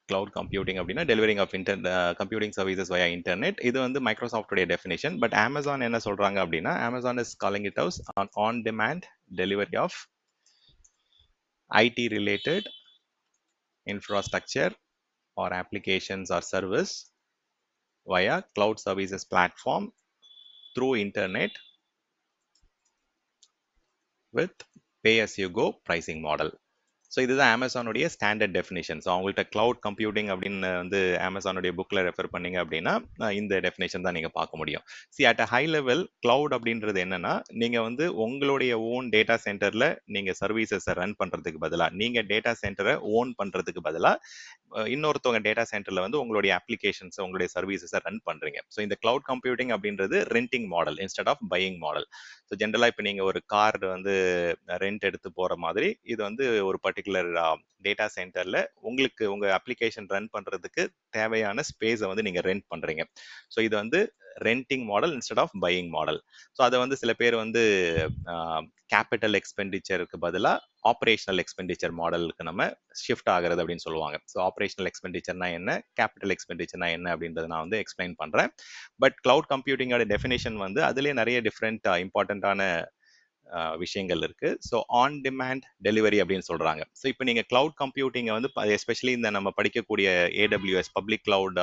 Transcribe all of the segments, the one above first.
cloud computing அப்படின்னா delivering of computing services via internet. இது வந்து மைக்ரோசாஃப்டோடைய டெஃபினேஷன். பட் அமேசான் என்ன சொல்றாங்க அப்படின்னா, Amazon is calling it house on demand delivery of IT related infrastructure or applications or service via cloud services platform through internet with pay as you go pricing model. So இதுதான் அமேசானுடைய standard definition. So அவங்கள்ட்ட cloud computing அப்படின்னு வந்து அமேசானுடைய புக்கில் refer பண்ணீங்க அப்படின்னா இந்த definition தான் நீங்கள் பார்க்க முடியும். At a high level cloud அப்படின்றது என்னன்னா, நீங்கள் வந்து உங்களுடைய ஓன் டேட்டா சென்டரில் நீங்கள் சர்வீசஸை ரன் பண்ணுறதுக்கு பதிலாக, நீங்கள் டேட்டா சென்டரை ஓன் பண்ணுறதுக்கு பதிலாக இன்னொருத்தவங்க டேட்டா சென்டரில் வந்து உங்களுடைய அப்ளிகேஷன்ஸை, உங்களுடைய சர்வீசஸை ரன் பண்ணுறீங்க. ஸோ இந்த கிளவுட் கம்ப்யூட்டிங் அப்படின்றது renting model instead of buying model. So ஜென்ரலாக இப்போ நீங்கள் ஒரு கார் வந்து ரெண்ட் எடுத்து போகிற மாதிரி இது வந்து ஒரு பர்டிகுலர் டேட்டா சென்டரில் உங்களுக்கு உங்கள் அப்ளிகேஷன் ரன் பண்ணுறதுக்கு தேவையான ஸ்பேஸை வந்து நீங்கள் ரெண்ட் பண்ணுறீங்க. ஸோ இது வந்து renting model instead of buying model. So அதை வந்து சில பேர் வந்து கேபிட்டல் எக்ஸ்பெண்டிச்சருக்கு பதிலாக ஆப்ரேஷனல் எக்ஸ்பெண்டிச்சர் மாடலுக்கு நம்ம ஷிஃப்ட் ஆகிறது அப்படின்னு சொல்லுவாங்க. ஸோ ஆப்ரேஷனல் எக்ஸ்பெண்டிச்சர்னா என்ன, கேபிட்டல் எக்ஸ்பெண்டிச்சர்னா என்ன அப்படின்றத நான் வந்து எக்ஸ்பிளைன் பண்ணுறேன். பட் கிளவுட் கம்ப்யூட்டிங்கோட டெஃபினேஷன் வந்து அதுலேயே நிறைய டிஃப்ரெண்ட் இம்பார்ட்டண்ட்டான விஷயங்கள் இருக்கு. ஸோ ஆன் டிமாண்ட் டெலிவரி அப்படின்னு சொல்றாங்க. ஸோ இப்போ நீங்க கிளவுட் கம்ப்யூட்டிங்கை வந்து எஸ்பெஷலி இந்த நம்ம படிக்கக்கூடிய AWS பப்ளிக் கிளவுட்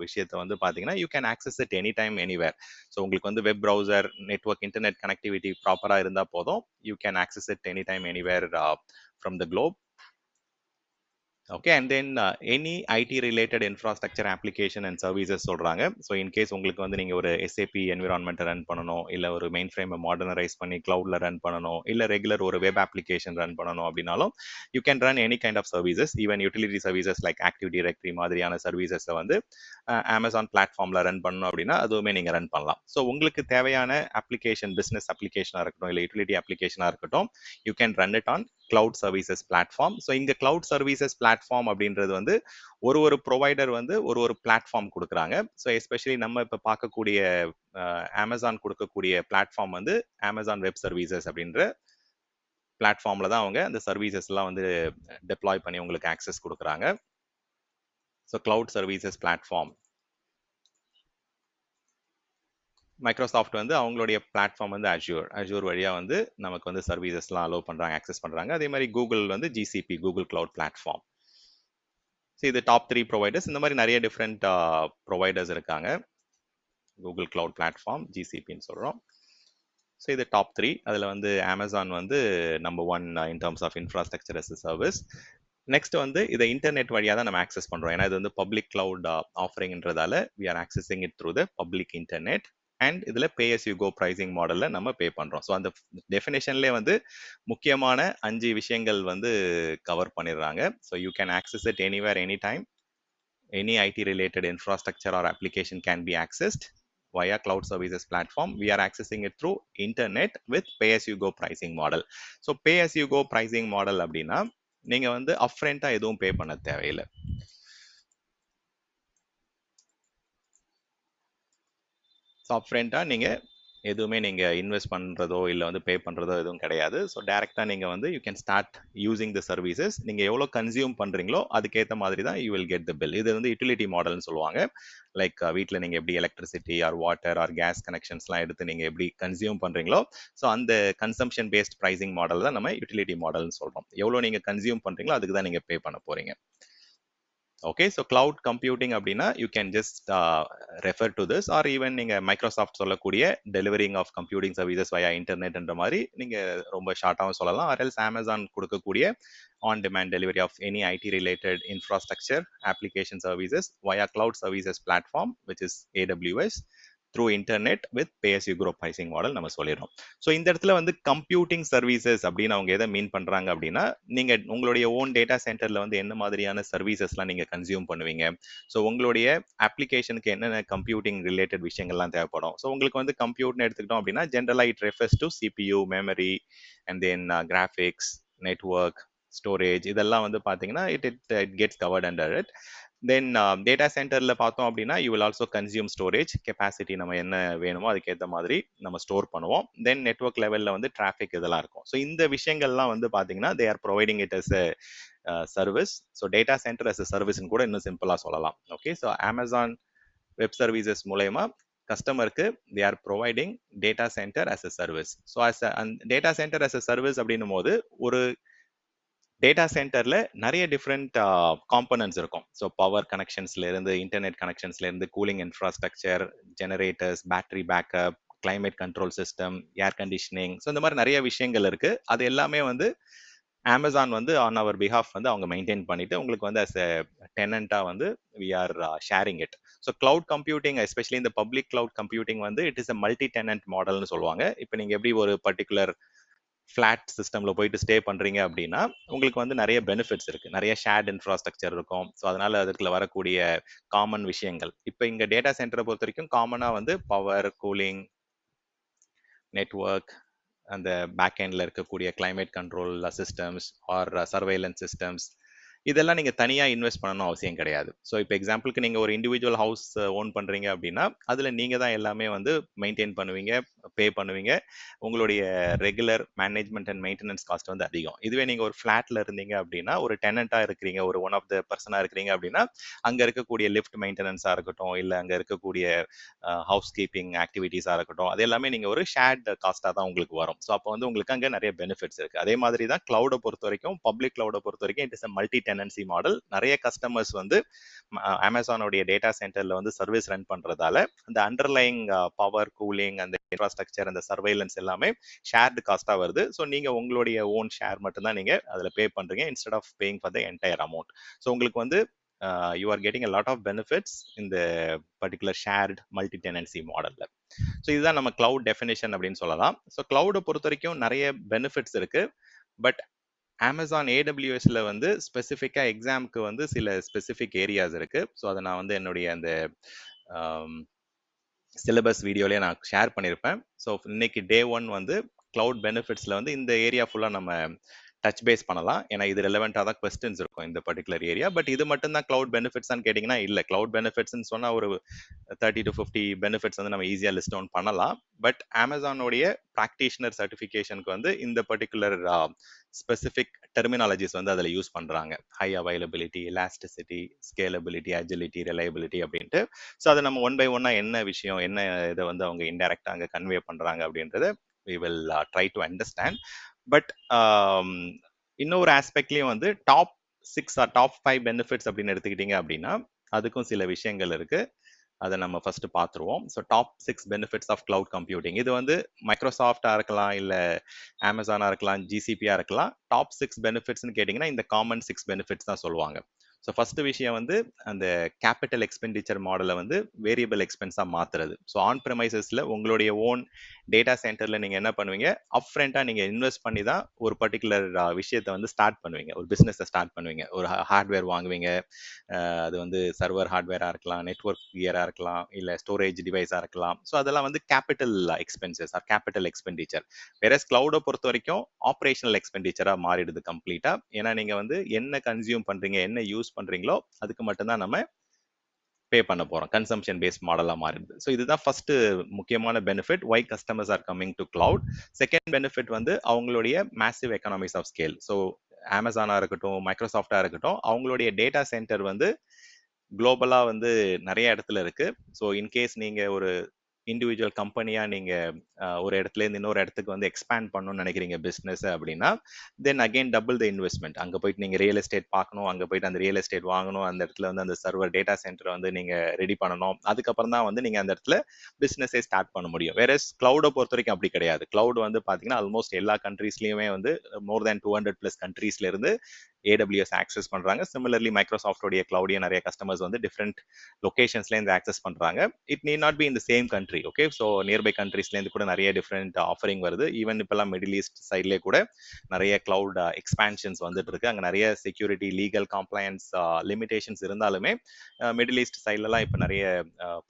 விஷயத்தை வந்து பாத்தீங்கன்னா, you can access it any time anywhere. So உங்களுக்கு வந்து web browser, network, internet connectivity ப்ராப்பரா இருந்தா போதும், you can access it any time anywhere from the Globe. Okay, and then any IT related infrastructure application and services சொல்றாங்க. So in case உங்களுக்கு வந்து நீங்க ஒரு SAP என்விரான்மெண்ட்டை ரன் பண்ணணும், இல்லை ஒரு மெயின் ஃப்ரேமை மாடர்னரைஸ் பண்ணி கிளவுட்ல ரன் பண்ணணும், இல்லை ரெகுலர் ஒரு வெப் அப்ளிகேஷன் ரன் பண்ணணும் அப்படின்னாலும் you can run any kind of services. Even utility services like active directory மாதிரியான சர்வீசஸை வந்து அமேசான் பிளாட்ஃபார்ம்ல ரன் பண்ணணும் அப்படின்னா அதுவுமே நீங்க ரன் பண்ணலாம். ஸோ உங்களுக்கு தேவையான அப்ளிகேஷன், பிசினஸ் அப்ளிகேஷனாக இருக்கட்டும், இல்லை யூட்டிலிட்டி அப்ளிகேஷனாக இருக்கட்டும், you can run it on cloud services platform. So இங்க கிளவுட் சர்வீசஸ் பிளாட்ஃபார்ம் அப்படின்றது வந்து ஒரு ப்ரொவைடர் வந்து ஒரு பிளாட்ஃபார்ம் கொடுக்குறாங்க. ஸோ எஸ்பெஷலி நம்ம இப்போ பார்க்கக்கூடிய அமேசான் கொடுக்கக்கூடிய பிளாட்ஃபார்ம் வந்து அமேசான் வெப் சர்வீசஸ் அப்படின்ற பிளாட்ஃபார்ம்ல தான் அவங்க அந்த சர்வீசஸ் எல்லாம் வந்து டெப்ளாய் பண்ணி உங்களுக்கு ஆக்சஸ் கொடுக்குறாங்க. So cloud services platform Microsoft வந்து அவங்களுடைய பிளாட்ஃபார்ம் வந்து அஜூர் வழியா வந்து நமக்கு வந்து சர்வீசஸ்லாம் அலோவ் பண்றாங்க, ஆக்சஸ் பண்றாங்க. அதே மாதிரி கூகுள் வந்து GCP, Google cloud platform. So இது டாப் 3 ப்ரொவைடர்ஸ். இந்த மாதிரி நிறைய டிஃப்ரெண்ட் ப்ரொவைடர்ஸ் இருக்காங்க. கூகுள் கிளவுட் பிளாட்ஃபார்ம், GCPன்னு சொல்றோம். ஸோ இது டாப் 3. அதில் வந்து அமேசான் வந்து number 1 in terms of infrastructure as a service. Next வந்து இதை இன்டர்நெட் வழியாக தான் நம்ம ஆக்சஸ் பண்றோம். ஏன்னா இது வந்து பப்ளிக் கிளவுட் ஆஃபரிங்ன்றதால we are accessing it through the public internet. And இதுல pay as you go pricing மாடல்ல நம்ம பே பண்றோம். ஸோ அந்த டெஃபினேஷன்லேயே வந்து முக்கியமான 5 விஷயங்கள் வந்து கவர் பண்ணிடுறாங்க. So you can access it anywhere any time. Any IT related infrastructure or application can be accessed via cloud services platform. We are accessing it through internet with pay as you go pricing model. So pay as you go pricing model அப்படின்னா நீங்க வந்து அப்ஃப்ரண்டா எதுவும் பே பண்ண தேவையில்லை. So அப்ஃப்ரண்டா நீங்க எதுவுமே நீங்க invest பண்றதோ இல்லை வந்து பே பண்றதோ எதுவும் கிடையாது. ஸோ டைரக்டா நீங்க வந்து you can start using the services. நீங்க எவ்வளோ கன்சியூம் பண்றீங்களோ அதுக்கேற்ற மாதிரி தான் you will get the bill. இது வந்து யூட்டிலிட்டி மாடல்னு சொல்லுவாங்க. லைக் வீட்டில் நீங்க எப்படி electricity or water or gas கனெக்ஷன்ஸ்லாம் எடுத்து நீங்க எப்படி கன்சியூம் பண்றீங்களோ, ஸோ அந்த கன்சம்ஷன் பேஸ்ட் ப்ரைசிங் மாடல் தான் நம்ம யூட்டிலிட்டி மாடல்னு சொல்றோம். எவ்வளோ நீங்க கன்சியூம் பண்றீங்களோ அதுக்கு தான் நீங்க பே பண்ண போறீங்க. ஓகே, ஸோ கிளவுட் கம்ப்யூட்டிங் அப்படின்னா you can just refer to this, or even நீங்க மைக்ரோசாஃப்ட் சொல்லக்கூடிய delivering of computing services via இன்டர்நெட்ன்ற மாதிரி நீங்க ரொம்ப ஷார்ட்டாகவும் சொல்லலாம். ஆர் எல்ஸ் அமேசான் கொடுக்கக்கூடிய on demand delivery of any IT related infrastructure application services via cloud services platform which is AWS through internet with pay as you go pricing model நம்ம சொல்லிடுறோம். So இந்த இடத்துல வந்து கம்ப்யூட்டிங் சர்வீசஸ் அப்படின்னு அவங்க எதை மீன் பண்றாங்க அப்படின்னா, நீங்க உங்களுடைய ஓன் டேட்டா சென்டர்ல வந்து என்ன மாதிரியான சர்வீசஸ்லாம் நீங்க கன்சியூம் பண்ணுவீங்க, ஸோ உங்களுடைய அப்ளிகேஷனுக்கு என்னென்ன கம்ப்யூட்டிங் ரிலேட்டட் விஷயங்கள்லாம் தேவைப்படும். ஸோ உங்களுக்கு வந்து கம்ப்யூட்னு எடுத்துக்கிட்டோம் அப்படின்னா ஜென்ரலா it refers to CPU, memory and then graphics, network, storage, இதெல்லாம் வந்து பாத்தீங்கன்னா it gets covert under it. Then data சென்டர்ல பார்த்தோம் அப்படின்னா you will also consume storage capacity. நம்ம என்ன வேணுமோ அதுக்கேற்ற மாதிரி நம்ம ஸ்டோர் பண்ணுவோம். தென் நெட்வொர்க் லெவல்ல வந்து டிராஃபிக் இதெல்லாம் இருக்கும். ஸோ இந்த விஷயங்கள்லாம் வந்து பாத்தீங்கன்னா they are providing it as service. So data centre as a சர்வீஸ்னு கூட இன்னும் சிம்பிளாக சொல்லலாம். Okay, so Amazon web services மூலயமா கஸ்டமருக்கு they are providing data centre as a service. So data centre as a service அப்படின்னும் போது ஒரு டேட்டா சென்டர்ல நிறைய டிஃப்ரெண்ட் காம்பனன்ட்ஸ் இருக்கும். ஸோ பவர் கனெக்ஷன்ஸ்ல இருந்து, இன்டர்நெட் கனெக்ஷன்ஸ்ல இருந்து, cooling infrastructure, generators, battery backup, climate control system, air conditioning, so இந்த மாதிரி நிறைய விஷயங்கள் இருக்கு. அது எல்லாமே வந்து அமேசான் வந்து ஆன் அவர் பிஹாஃப் வந்து அவங்க மெயின்டைன் பண்ணிட்டு உங்களுக்கு வந்து அஸ் எ டெனண்டா வந்து we are sharing it. So cloud computing, especially இந்த பப்ளிக் கிளவுட் கம்ப்யூட்டிங் வந்து it is a multi tenant மாடல்னு சொல்லுவாங்க. இப்போ நீங்க எப்படி ஒரு பர்டிகுலர் ஃபிளாட் சிஸ்டம்ல போயிட்டு ஸ்டே பண்றீங்க அப்படின்னா உங்களுக்கு வந்து நிறைய பெனிஃபிட்ஸ் இருக்கு, நிறைய ஷேர்ட் இன்ஃப்ராஸ்ட்ரக்சர் இருக்கும். ஸோ அதனால அதுக்குள்ள வரக்கூடிய காமன் விஷயங்கள் இப்போ இங்க டேட்டா சென்டரை பொறுத்த வரைக்கும் காமனா வந்து பவர், கூலிங், நெட்வொர்க், அந்த பேக் எண்ட்ல இருக்கக்கூடிய climate control systems or surveillance systems, இதெல்லாம் நீங்க தனியா இன்வெஸ்ட் பண்ணணும் அவசியம் கிடையாது. ஸோ இப்போ எக்ஸாம்பிளுக்கு நீங்க ஒரு இண்டிவிஜுவல் ஹவுஸ் ஓன் பண்றீங்க அப்படின்னா அதுல நீங்க தான் எல்லாமே வந்து மெயின்டைன் பண்ணுவீங்க, பே பண்ணுவீங்க. உங்களுடைய regular management and maintenance cost வந்து அதிகம். இதுவே நீங்க ஒரு ஃபிளாட்ல இருந்தீங்க அப்படின்னா, ஒரு டெனண்டா இருக்கிறீங்க, ஒரு ஒன் ஆஃப் த பர்சனா இருக்கிறீங்க அப்படின்னா அங்க இருக்கக்கூடிய லிஃப்ட் மெயின்டெனன்ஸா இருக்கட்டும், இல்ல அங்க இருக்கக்கூடிய ஹவுஸ் கீப்பிங் ஆக்டிவிட்டிஸா இருக்கட்டும், அது எல்லாமே நீங்க ஒரு ஷேர்ட் காஸ்டா தான் உங்களுக்கு வரும். ஸோ அப்போ வந்து உங்களுக்கு அங்க நிறைய பெனிஃபிட்ஸ் இருக்கு. அதே மாதிரி தான் கிளவுடை பொறுத்த வரைக்கும், பப்ளிக் கிளவுடை பொறுத்த வரைக்கும் it is a multi tenancy model. நிறைய கஸ்டமர்ஸ் வந்து அமேசானோடைய டேட்டா சென்டர்ல வந்து சர்வீஸ் ரன் பண்றதால அந்த அண்டர்லைங் பவர், கூலிங், அந்த இன்ஃப்ராஸ்ட்ரக்சர், அந்த சர்வைலன்ஸ் எல்லாமே ஷேர்டு காஸ்டா வருது. ஸோ நீங்க உங்களுடைய ஓன் ஷேர் மட்டும் தான் நீங்க அதுல பே பண்றீங்க instead of paying for the entire amount. So உங்களுக்கு வந்து you are getting a lot of benefits இந்த பர்டிகுலர் ஷேர்ட் மல்டி டெனன்சி மாடல்ல. ஸோ இதுதான் நம்ம கிளவுட் டெஃபினேஷன் அப்படின்னு சொல்லலாம். ஸோ கிளவுடை பொறுத்த வரைக்கும் நிறைய பெனிஃபிட்ஸ் இருக்கு. பட் அமேசான் ஏடபிள்யூஎஸ்ல வந்து ஸ்பெசிஃபிக்கா எக்ஸாமுக்கு வந்து சில ஸ்பெசிஃபிக் ஏரியாஸ் இருக்கு. ஸோ அதை நான் வந்து என்னுடைய அந்த சிலபஸ் வீடியோலயே நான் ஷேர் பண்ணியிருப்பேன். ஸோ இன்னைக்கு டே 1 வந்து கிளவுட் பெனிஃபிட்ஸ்ல வந்து இந்த ஏரியா ஃபுல்லா நம்ம டச் பேஸ் பண்ணலாம். ஏன்னா இது ரெலவெண்டா தான் கொஸ்டின்ஸ் இருக்கும் இந்த பர்டிகுலர் ஏரியா. பட் இது மட்டும் தான் கிளவுட் பெனிஃபிட்ஸ் கேட்டீங்கன்னா இல்ல. கிளவுட் பெனிஃபிட்ஸ் சொன்னா ஒரு 30 to 50 பெனிஃபிட்ஸ் வந்து நம்ம ஈஸியா லிஸ்ட் டவுன் பண்ணலாம். பட் அமேசானோடைய பிராக்டிஷனர் சர்டிஃபிகேஷனுக்கு வந்து இந்த பர்டிகுலர் ஸ்பெசிஃபிக் டெர்மினாலஜிஸ் வந்து அதில் யூஸ் பண்றாங்க. High availability, elasticity, scalability, agility, reliability அப்படின்ட்டு. ஸோ அதை நம்ம ஒன் பை ஒன்னா என்ன விஷயம், என்ன இதை வந்து அவங்க இன்டெரக்டா அங்கே கன்வே பண்றாங்க அப்படின்றத we will try to understand. But இன்னொரு ஆஸ்பெக்ட்லயும் வந்து டாப் 6 ஆர் டாப் 5 பெனிஃபிட்ஸ் அப்படின்னு எடுத்துக்கிட்டீங்க அப்படின்னா அதுக்கும் சில விஷயங்கள் இருக்கு. அதை நம்ம ஃபர்ஸ்ட் பார்த்துருவோம். So top 6 benefits of cloud computing. இது வந்து மைக்ரோசாஃப்டா இருக்கலாம், இல்ல அமேசானா இருக்கலாம், ஜிசிபியா இருக்கலாம். டாப் 6 பெனிஃபிட்ஸ்னு கேட்டீங்கன்னா இந்த காமன் 6 பெனிஃபிட்ஸ் தான் சொல்லுவாங்க. ஸோ ஃபர்ஸ்ட் விஷயம் வந்து அந்த கேபிட்டல் எக்ஸ்பெண்டிச்சர் மாடலை வந்து வேரியபிள் எக்ஸ்பென்ஸா மாத்துறது. ஸோ ஆன் ப்ரெமைசஸ்ல உங்களுடைய ஓன் டேட்டா சென்டர்ல நீங்க என்ன பண்ணுவீங்க, அப் ஃப்ரண்டா நீங்க இன்வெஸ்ட் பண்ணி தான் ஒரு பர்டிகுலர் விஷயத்தை வந்து ஸ்டார்ட் பண்ணுவீங்க, ஒரு பிசினஸ் ஸ்டார்ட் பண்ணுவீங்க. ஒரு ஹார்ட்வேர் வாங்குவீங்க, அது வந்து சர்வர் ஹார்ட்வேரா இருக்கலாம், நெட்வொர்க் கியரா இருக்கலாம், இல்ல ஸ்டோரேஜ் டிவைஸா இருக்கலாம். ஸோ அதெல்லாம் வந்து capital expenses R capital expenditure. வேற கிளவுடை பொறுத்த வரைக்கும் ஆப்ரேஷனல் எக்ஸ்பெண்டிச்சரா மாறிடுது கம்ப்ளீட்டா. ஏன்னா நீங்க வந்து என்ன கன்சியூம் பண்றீங்க, என்ன யூஸ் பண்றீங்களோ அதுக்கு மட்டும்தான் நம்ம பே பண்ண போறோம். கன்சம்ஷன் பேஸ்ட் மாடலா மாறிடுது. ஸோ இதுதான் ஃபர்ஸ்ட் முக்கியமான benefit why customers are coming to cloud. Second benefit வந்து அவங்களுடைய massive economics of scale. So அமேசானா இருக்கட்டும், மைக்ரோசாஃப்டா இருக்கட்டும், அவங்களுடைய டேட்டா சென்டர் வந்து குளோபலா வந்து நிறைய இடத்துல இருக்கு. ஸோ இன்கேஸ் நீங்க ஒரு இண்டிவிஜுவல் கம்பெனியா நீங்க ஒரு இடத்துல இருந்து இன்னொரு இடத்துக்கு வந்து எக்ஸ்பேண்ட் பண்ணணும்னு நினைக்கிறீங்க பிசினஸ் அப்படின்னா, then again double the investment. அங்க போயிட்டு நீங்க ரியல் எஸ்டேட் பார்க்கணும், அங்க போயிட்டு அந்த ரியல் எஸ்டேட் வாங்கணும், அந்த இடத்துல வந்து அந்த சர்வர் டேட்டா சென்டர் வந்து நீங்க ரெடி பண்ணணும். அதுக்கப்புறம் தான் வந்து நீங்க அந்த இடத்துல பிசினஸே ஸ்டார்ட் பண்ண முடியும். வேற கிளவுடை பொறுத்த வரைக்கும் அப்படி கிடையாது. கிளவுட் வந்து பாத்தீங்கன்னா ஆல்மோஸ்ட் எல்லா கண்ட்ரீஸ்லயுமே வந்து மோர் தேன் 200+ கண்ட்ரீஸ்ல இருந்து AWS ஆக்சஸ் பண்றாங்க. சிமிலர்லி மைக்ரோசாஃப்டோடைய கிளவுடைய நிறைய கஸ்டமர்ஸ் வந்து டிஃப்ரெண்ட் லொகேஷன்ஸ்ல இருந்து ஆக்சஸ் பண்றாங்க. It need not be in the same country. Okay, so nearby கண்ட்ரீஸ்ல இருந்து கூட நிறைய டிஃப்ரெண்ட் ஆஃபரிங் வருது. ஈவன் இப்பெல்லாம் மிடில் ஈஸ்ட் சைட்லேயே கூட நிறைய கிளவுட் எக்ஸ்பான்ஷன்ஸ் வந்துட்டு இருக்கு. அங்கே நிறைய செக்யூரிட்டி, லீகல் காம்ப்ளையன்ஸ் லிமிடேஷன்ஸ் இருந்தாலுமே மிடில் ஈஸ்ட் சைட்லலாம் இப்போ நிறைய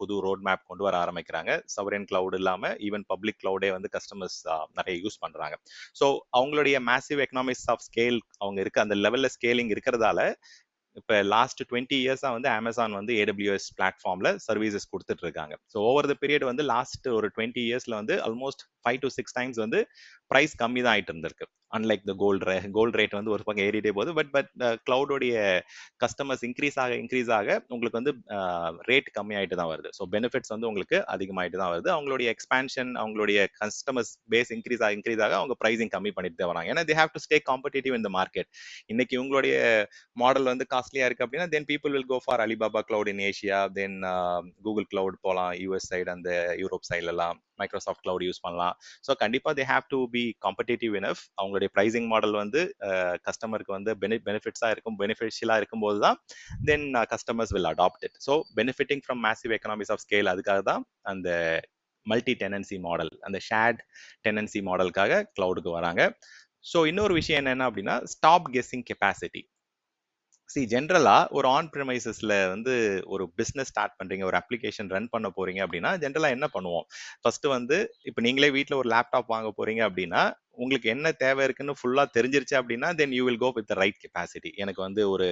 புது ரோட் மேப் கொண்டு வர ஆரம்பிக்கிறாங்க. சவரன் கிளவுட் இல்லாம ஈவன் பப்ளிக் கிளவுடே வந்து கஸ்டமர்ஸ் நிறைய யூஸ் பண்றாங்க. ஸோ அவங்களுடைய மேசிவ் எக்கனாமிக்ஸ் ஆஃப் ஸ்கேல் அவங்க இருக்க அந்த லெவல்ல ஸ்கேலிங் இருக்கிறதால இப்போ லாஸ்ட் 20 இயர்ஸா வந்து அமேசான் வந்து AWS பிளாட்ஃபார்ம்ல சர்வீசஸ் கொடுத்துட்டு இருக்காங்க. ஸோ ஓவர் த பீரியட் வந்து லாஸ்ட் ஒரு 20 இயர்ஸ்ல வந்து ஆல்மோஸ்ட் 5 to 6 டைம்ஸ் வந்து பிரைஸ் கம்மி தான் ஆயிட்டு இருந்திருக்கு. அன்லைக் த கோல்ட் ரேட் வந்து ஒரு பக்கம் ஏறிட்டே போகுது. பட் கிளவுடோடைய கஸ்டமர்ஸ் இன்க்ரீஸ் ஆக உங்களுக்கு வந்து ரேட் கம்மியாயிட்டு தான் வருது. ஸோ பெனிஃபிட்ஸ் வந்து உங்களுக்கு அதிகமாயிட்டு தான் வருது. அவங்களுடைய எக்ஸ்பான்ஷன், அவங்களுடைய கஸ்டமர்ஸ் பேஸ் இன்க்ரீஸ் ஆக அவங்க ப்ரைசிங் கம்மி பண்ணிட்டு தான் வராங்க. ஏன்னா they have to stay competitive in the market. இன்னைக்கு உங்களுடைய மாடல் வந்து காஸ்ட்லியா இருக்கு அப்படின்னா then people will go for Alibaba cloud in Asia, then Google cloud போகலாம், யூஎஸ் சைடு அந்த யூரோப் சைட்ல எல்லாம் மைக்ரோசாஃப்ட் கிளவுட் யூஸ் பண்ணலாம். ஸோ கண்டிப்பா they have to be competitive enough. அவங்களுடைய ப்ரைசிங் மாடல் வந்து கஸ்டமருக்கு வந்து பெனிஃபிட்ஸா இருக்கும், பெனிஃபிஷியலா இருக்கும்போது தான் then customers will adopt it. So benefiting from massive economics of scale, அதுக்காக தான் அந்த மல்டி டெனன்சி மாடல், அந்த ஷேர்ட் டெனன்சி மாடலுக்காக கிளவுடுக்கு வராங்க. ஸோ இன்னொரு விஷயம் என்னன்னா அப்படின்னா ஸ்டாப் கெஸ்ஸிங் கெப்பாசிட்டி. ஜென்ரலா ஒரு ஆன் ப்ரிமைசஸ்ல வந்து ஒரு பிசினஸ் ஸ்டார்ட் பண்றீங்க, ஒரு அப்ளிகேஷன் ரன் பண்ண போறீங்க அப்படின்னா ஜென்ரலா என்ன பண்ணுவோம்? ஃபர்ஸ்ட் வந்து இப்போ நீங்களே வீட்டில் ஒரு லேப்டாப் வாங்க போறீங்க அப்படின்னா உங்களுக்கு என்ன தேவை இருக்குன்னு ஃபுல்லா தெரிஞ்சிருச்சு அப்படின்னா then you will go with right capacity. எனக்கு வந்து ஒரு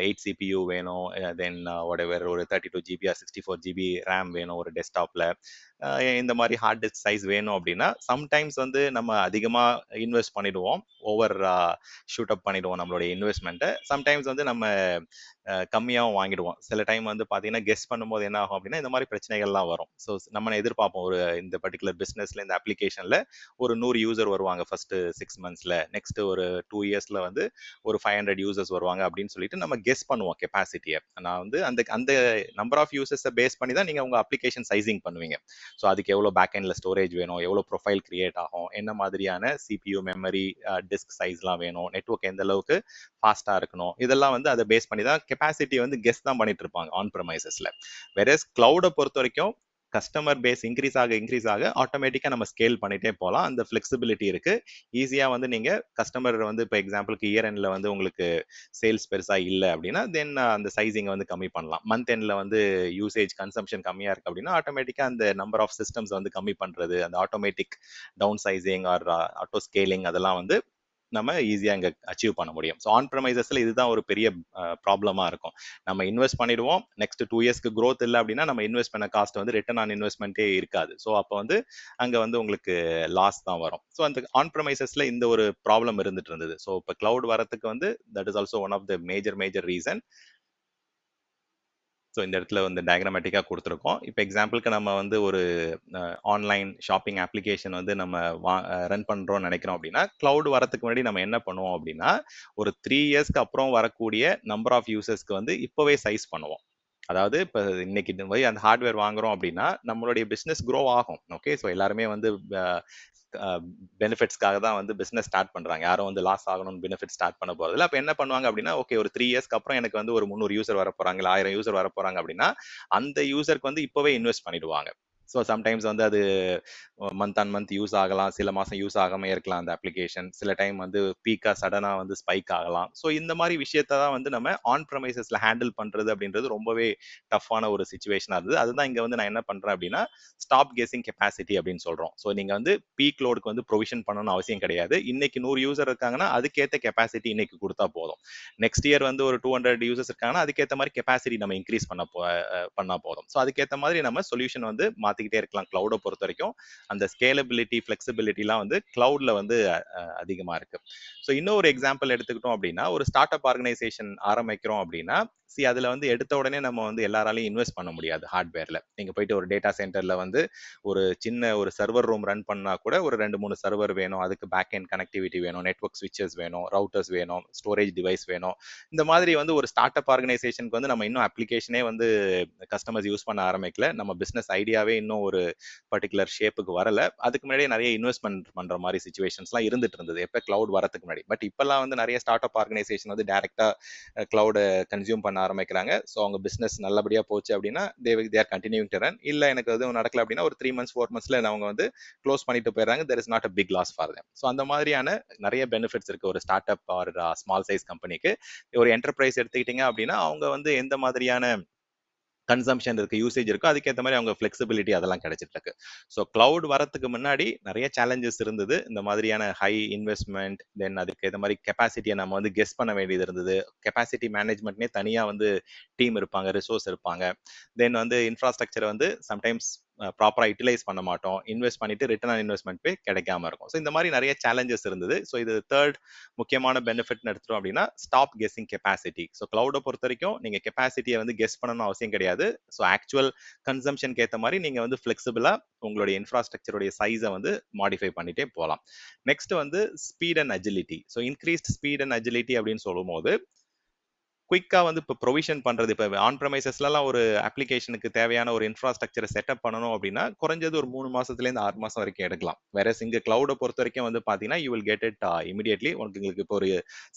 8 சிபியூ வேணும், தென் whatever ஒரு 32 ஜிபி ஆர் 64 ஜிபி ரேம் வேணும் ஒரு டெஸ்க்டாப்ல, இந்த மாதிரி ஹார்ட் டிஸ்க் சைஸ் வேணும் அப்படின்னா சம்டைம்ஸ் வந்து நம்ம அதிகமாக இன்வெஸ்ட் பண்ணிடுவோம், ஓவர் ஷூட் அப் பண்ணிடுவோம் நம்மளுடைய இன்வெஸ்ட்மெண்ட்டை. சம்டைம்ஸ் வந்து நம்ம கம்மியாகவும் வாங்கிடுவோம். சில டைம் வந்து பார்த்தீங்கன்னா கெஸ் பண்ணும்போது என்ன ஆகும் அப்படின்னா இந்த மாதிரி பிரச்சனைகள்லாம் வரும். ஸோ நம்ம எதிர்பார்ப்போம் ஒரு இந்த பர்டிகுலர் பிஸ்னஸ்ல இந்த அப்ளிகேஷன்ல ஒரு 100 யூசர் வருவாங்க ஃபர்ஸ்ட் 6 மந்த்ஸ்ல, நெக்ஸ்ட் ஒரு 2 இயர்ஸ்ல வந்து ஒரு 500 யூசர்ஸ் வருவாங்க அப்படின்னு சொல்லிட்டு நம்ம கெஸ் பண்ணுவோம் கெப்பாசிட்டியை. நான் வந்து அந்த அந்த நம்பர் ஆஃப் யூசர்ஸை பேஸ் பண்ணி தான் நீங்க உங்க அப்ளிகேஷன் சைசிங் பண்ணுவீங்க. ஸோ அதுக்கு எவ்வளோ பேக் எண்ட்ல ஸ்டோரேஜ் வேணும், எவ்வளோ ப்ரொஃபைல் கிரியேட் ஆகும், என்ன மாதிரியான சிபியூ மெமரி டிஸ்க் சைஸ்லாம் வேணும், நெட்வொர்க் எந்த அளவுக்கு ஃபாஸ்டா இருக்கணும், இதெல்லாம் வந்து அதை பேஸ் பண்ணி தான் கெப்பாசிட்டி வந்து கெஸ் தான் பண்ணிட்டு இருப்பாங்க ஆன் ப்ரமைசஸ்ல. வெரஸ் கிளவுடை பொறுத்த வரைக்கும் கஸ்டமர் பேஸ் இன்க்ரீஸ் ஆக ஆட்டோமேட்டிக்கா நம்ம ஸ்கேல் பண்ணிட்டே போகலாம். அந்த ஃபிளெக்சிபிலிட்டி இருக்கு. ஈஸியா வந்து நீங்க கஸ்டமர் வந்து இப்போ எக்ஸாம்பிளுக்கு இயர் எண்ட்ல வந்து உங்களுக்கு சேல்ஸ் பெருசா இல்லை அப்படின்னா தென் அந்த சைசிங் வந்து கம்மி பண்ணலாம். மந்த் எண்ட்ல வந்து யூசேஜ் கன்சம்ஷன் கம்மியா இருக்கு அப்படின்னா ஆட்டோமேட்டிக்கா அந்த நம்பர் ஆஃப் சிஸ்டம்ஸ் வந்து கம்மி பண்றது, அந்த automatic downsizing or auto scaling அதெல்லாம் வந்து நம்ம ஈஸியா இங்க அச்சீவ் பண்ண முடியும். ஸோ ஆன் ப்ரமைசஸ்ல இதுதான் ஒரு பெரிய ப்ராப்ளமா இருக்கும். நம்ம இன்வெஸ்ட் பண்ணிடுவோம், நெக்ஸ்ட் 2 இயர்ஸ்க்கு growth இல்லை அப்படின்னா நம்ம இன்வெஸ்ட் பண்ண காஸ்ட் வந்து ரிட்டர்ன் ஆன் இன்வெஸ்ட்மெண்ட்டே இருக்காது. ஸோ அப்போ வந்து அங்க வந்து உங்களுக்கு லாஸ் தான் வரும். ஸோ அந்த ஆன் ப்ரமைசஸ்ல இந்த ஒரு ப்ராப்ளம் இருந்துட்டு இருந்தது. ஸோ இப்போ கிளவுட் வரதுக்கு வந்து that is also one of the major reason. So இந்த இடத்துல வந்து டயக்ராமேட்டிக்காக கொடுத்துருக்கோம். இப்போ எக்ஸாம்பிளுக்கு நம்ம வந்து ஒரு ஆன்லைன் ஷாப்பிங் அப்ளிகேஷன் வந்து நம்ம ரன் பண்ணுறோம்னு நினைக்கிறோம் அப்படின்னா கிளவுட் வரதுக்கு முன்னாடி நம்ம என்ன பண்ணுவோம் அப்படின்னா ஒரு 3 இயர்ஸ்க்கு அப்புறம் வரக்கூடிய நம்பர் ஆஃப் யூசர்ஸ்க்கு வந்து இப்போவே சைஸ் பண்ணுவோம். அதாவது இப்போ இன்னைக்கு இந்த மாதிரி அந்த ஹார்ட்வேர் வாங்குறோம் அப்படின்னா நம்மளுடைய பிஸ்னஸ் க்ரோ ஆகும். ஓகே, ஸோ எல்லாருமே வந்து பெனிஃபிட்ஸ்க்காக தான் வந்து பிசினஸ் ஸ்டார்ட் பண்றாங்க. யாரும் வந்து லாஸ் ஆகணும்னு பெனிஃபிட் ஸ்டார்ட் பண்ண போறது இல்லை. அப்போ என்ன பண்ணுவாங்க அப்படின்னா ஓகே ஒரு 3 இயர்ஸ்க்கு அப்புறம் எனக்கு வந்து ஒரு 300 யூசர் வர போறாங்க, இல்லை 1000 யூசர் வர போறாங்க அப்படின்னா அந்த யூசருக்கு வந்து இப்போவே இன்வெஸ்ட் பண்ணிடுவாங்க. ஸோ சம்டைம்ஸ் வந்து அது மந்த் ஆன் மந்த் யூஸ் ஆகலாம், சில மாதம் யூஸ் ஆகாமல் இருக்கலாம் அந்த அப்ளிகேஷன், சில டைம் வந்து பீக்காக சடனாக வந்து ஸ்பைக் ஆகலாம். ஸோ இந்த மாதிரி விஷயத்தை தான் வந்து நம்ம ஆன் ப்ரமைசஸில் ஹேண்டில் பண்ணுறது அப்படின்றது ரொம்பவே டஃப்பான ஒரு சுச்சுவேஷனாக இருந்தது. அதுதான் இங்கே வந்து நான் என்ன பண்ணுறேன் அப்படின்னா ஸ்டாப் கெஸிங் கெப்பாசிட்டி அப்படின்னு சொல்கிறோம். ஸோ நீங்கள் வந்து பீக் லோடுக்கு வந்து ப்ரொவிஷன் பண்ணணும்னு அவசியம் கிடையாது. இன்னைக்கு 100 யூசர் இருக்காங்கன்னா அதுக்கேற்ற கெப்பாசிட்டி இன்னைக்கு கொடுத்தா போதும். நெக்ஸ்ட் இயர் வந்து ஒரு 200 யூசர்ஸ் இருக்காங்கன்னா அதுக்கேற்ற மாதிரி கெப்பாசிட்டி நம்ம இன்க்ரீஸ் பண்ணா போதும். ஸோ அதுக்கேற்ற மாதிரி நம்ம சொல்யூஷன் வந்து மாற்றிக்கிட்டே இருக்கலாம். கிளவுடை பொறுத்த வரைக்கும் அந்த ஸ்கேலபிலிட்டி ஃபிளெக்சிபிலிட்டிலாம் வந்து கிளவுட்ல வந்து அதிகமாக இருக்கு. ஸோ இன்னொரு எக்ஸாம்பிள் எடுத்துக்கிட்டோம் அப்படின்னா ஒரு ஸ்டார்ட் அப் ஆர்கனைசேஷன் ஆரம்பிக்கிறோம் அப்படின்னா அதுல வந்து எடுத்த உடனே நம்ம வந்து எல்லாராலையும் இன்வெஸ்ட் பண்ண முடியாது ஹார்ட்வேர்ல. நீங்க போயிட்டு ஒரு டேட்டா சென்டர்ல வந்து ஒரு சின்ன ஒரு சர்வர் ரூம் ரன் பண்ணா கூட ஒரு 2-3 சர்வர் வேணும், அதுக்கு பேக் எண்ட் கனெக்டிவிட்டி வேணும், நெட்வொர்க் ஸ்விட்சஸ் வேணும், ரவுட்டர்ஸ் வேணும், ஸ்டோரேஜ் டிவைஸ் வேணும். இந்த மாதிரி வந்து ஒரு ஸ்டார்ட் அப் ஆர்கனைசேஷனுக்கு வந்து நம்ம இன்னும் அப்ளிகேஷனே வந்து கஸ்டமர்ஸ் யூஸ் பண்ண ஆரம்பிக்கல, நம்ம பிசினஸ் ஐடியாவே இன்னும் ஒரு பர்டிகுலர் ஷேப்புக்கு வரல. அதுக்கு முன்னாடியே நிறைய இன்வெஸ்ட்மெண்ட் பண்ற மாதிரி சுச்சுவேஷன்ஸ்லாம் இருந்துட்டு இருந்தது எப்ப கிளவுட் வரதுக்கு முன்னாடி. பட் இப்பெல்லாம் வந்து நிறைய ஸ்டார்ட் அப் ஆர்கனைசேஷன் வந்து டைரக்டா கிளவுட கன்சியூம் பண்ண ஆரம்பிக்கிறாங்க. ஸோ அவங்க பிசினஸ் நல்லபடியா போச்சு அப்படின்னா they are continuing to run. இல்ல எனக்கு எதுவும் நடக்கல அப்படின்னா ஒரு 3 months 4 monthsல அவங்க வந்து க்ளோஸ் பண்ணிட்டு போயிடுறாங்க. There is not a big loss for them. So அந்த மாதிரியான நிறைய பெனிஃபிட்ஸ் இருக்கு ஒரு startup or small size கம்பெனிக்கு. ஒரு என்டர்பிரைஸ் எடுத்துக்கிட்டீங்க அப்படின்னா அவங்க வந்து எந்த மாதிரியான கன்சம்ஷன் இருக்கு, யூசேஜ் இருக்கு, அதுக்கேற்ற மாதிரி அவங்க ஃபிளெக்சிபிலிட்டி அதெல்லாம் கிடைச்சிட்டு இருக்கு. ஸோ கிளவுட் வரத்துக்கு முன்னாடி நிறைய சேலஞ்சஸ் இருந்தது. இந்த மாதிரியான ஹை இன்வெஸ்ட்மெண்ட், தென் அதுக்கு ஏற்ற மாதிரி கெப்பாசிட்டியை நம்ம வந்து கெஸ் பண்ண வேண்டியது இருந்தது. கெப்பாசிட்டி மேனேஜ்மெண்ட்னே தனியாக வந்து டீம் இருப்பாங்க, ரிசோர்ஸ் இருப்பாங்க. தென் வந்து இன்ஃப்ராஸ்ட்ரக்சர் வந்து சம்டைம்ஸ் ப்ராப்பராக யூட்டிலைஸ் பண்ண மாட்டோம், இன்வெஸ்ட் பண்ணிட்டு ரிட்டர்ன் ஆன் இன்வெஸ்ட்மெண்ட் பே கிடைக்காம இருக்கும். ஸோ இந்த மாதிரி நிறைய சேலஞ்சஸ் இருந்தது. ஸோ இது தேர்ட் முக்கியமான பெனிஃபிட்னு எடுத்துட்டோம் அப்படின்னா ஸ்டாப் கெஸ்ஸிங் கெப்பாசிட்டி. ஸோ கிளவுடை பொறுத்த வரைக்கும் நீங்க கெப்பாசிட்டியை வந்து கெஸ் பண்ணணும் அவசியம் கிடையாது. ஸோ ஆக்சுவல் கன்சம்ஷனுக்கு ஏற்ற மாதிரி நீங்க வந்து ஃபிளெக்சிபிளா உங்களுடைய இன்ஃப்ராஸ்ட்ரக்சருடைய சைஸை வந்து மாடிஃபை பண்ணிட்டே போகலாம். நெக்ஸ்ட் வந்து speed and agility. So increased speed and agility அப்படின்னு சொல்லும் போது குயிக்கா வந்து இப்போ ப்ரொவிஷன் பண்றது, இப்போ ஆன் ப்ரெமைசஸ்லாம் ஒரு அப்ளிகேஷனுக்கு தேவையான ஒரு இன்ஃப்ராஸ்ட்ரக்சரை செட்டப் பண்ணணும் அப்படின்னா குறைஞ்சது ஒரு 3 மாசத்துலேருந்து 6 மாசம் வரைக்கும் எடுக்கலாம். வேற இங்க கிளவுடை பொறுத்த வரைக்கும் வந்து பாத்தீங்கன்னா you will get it immediately. உங்களுக்கு இப்போ ஒரு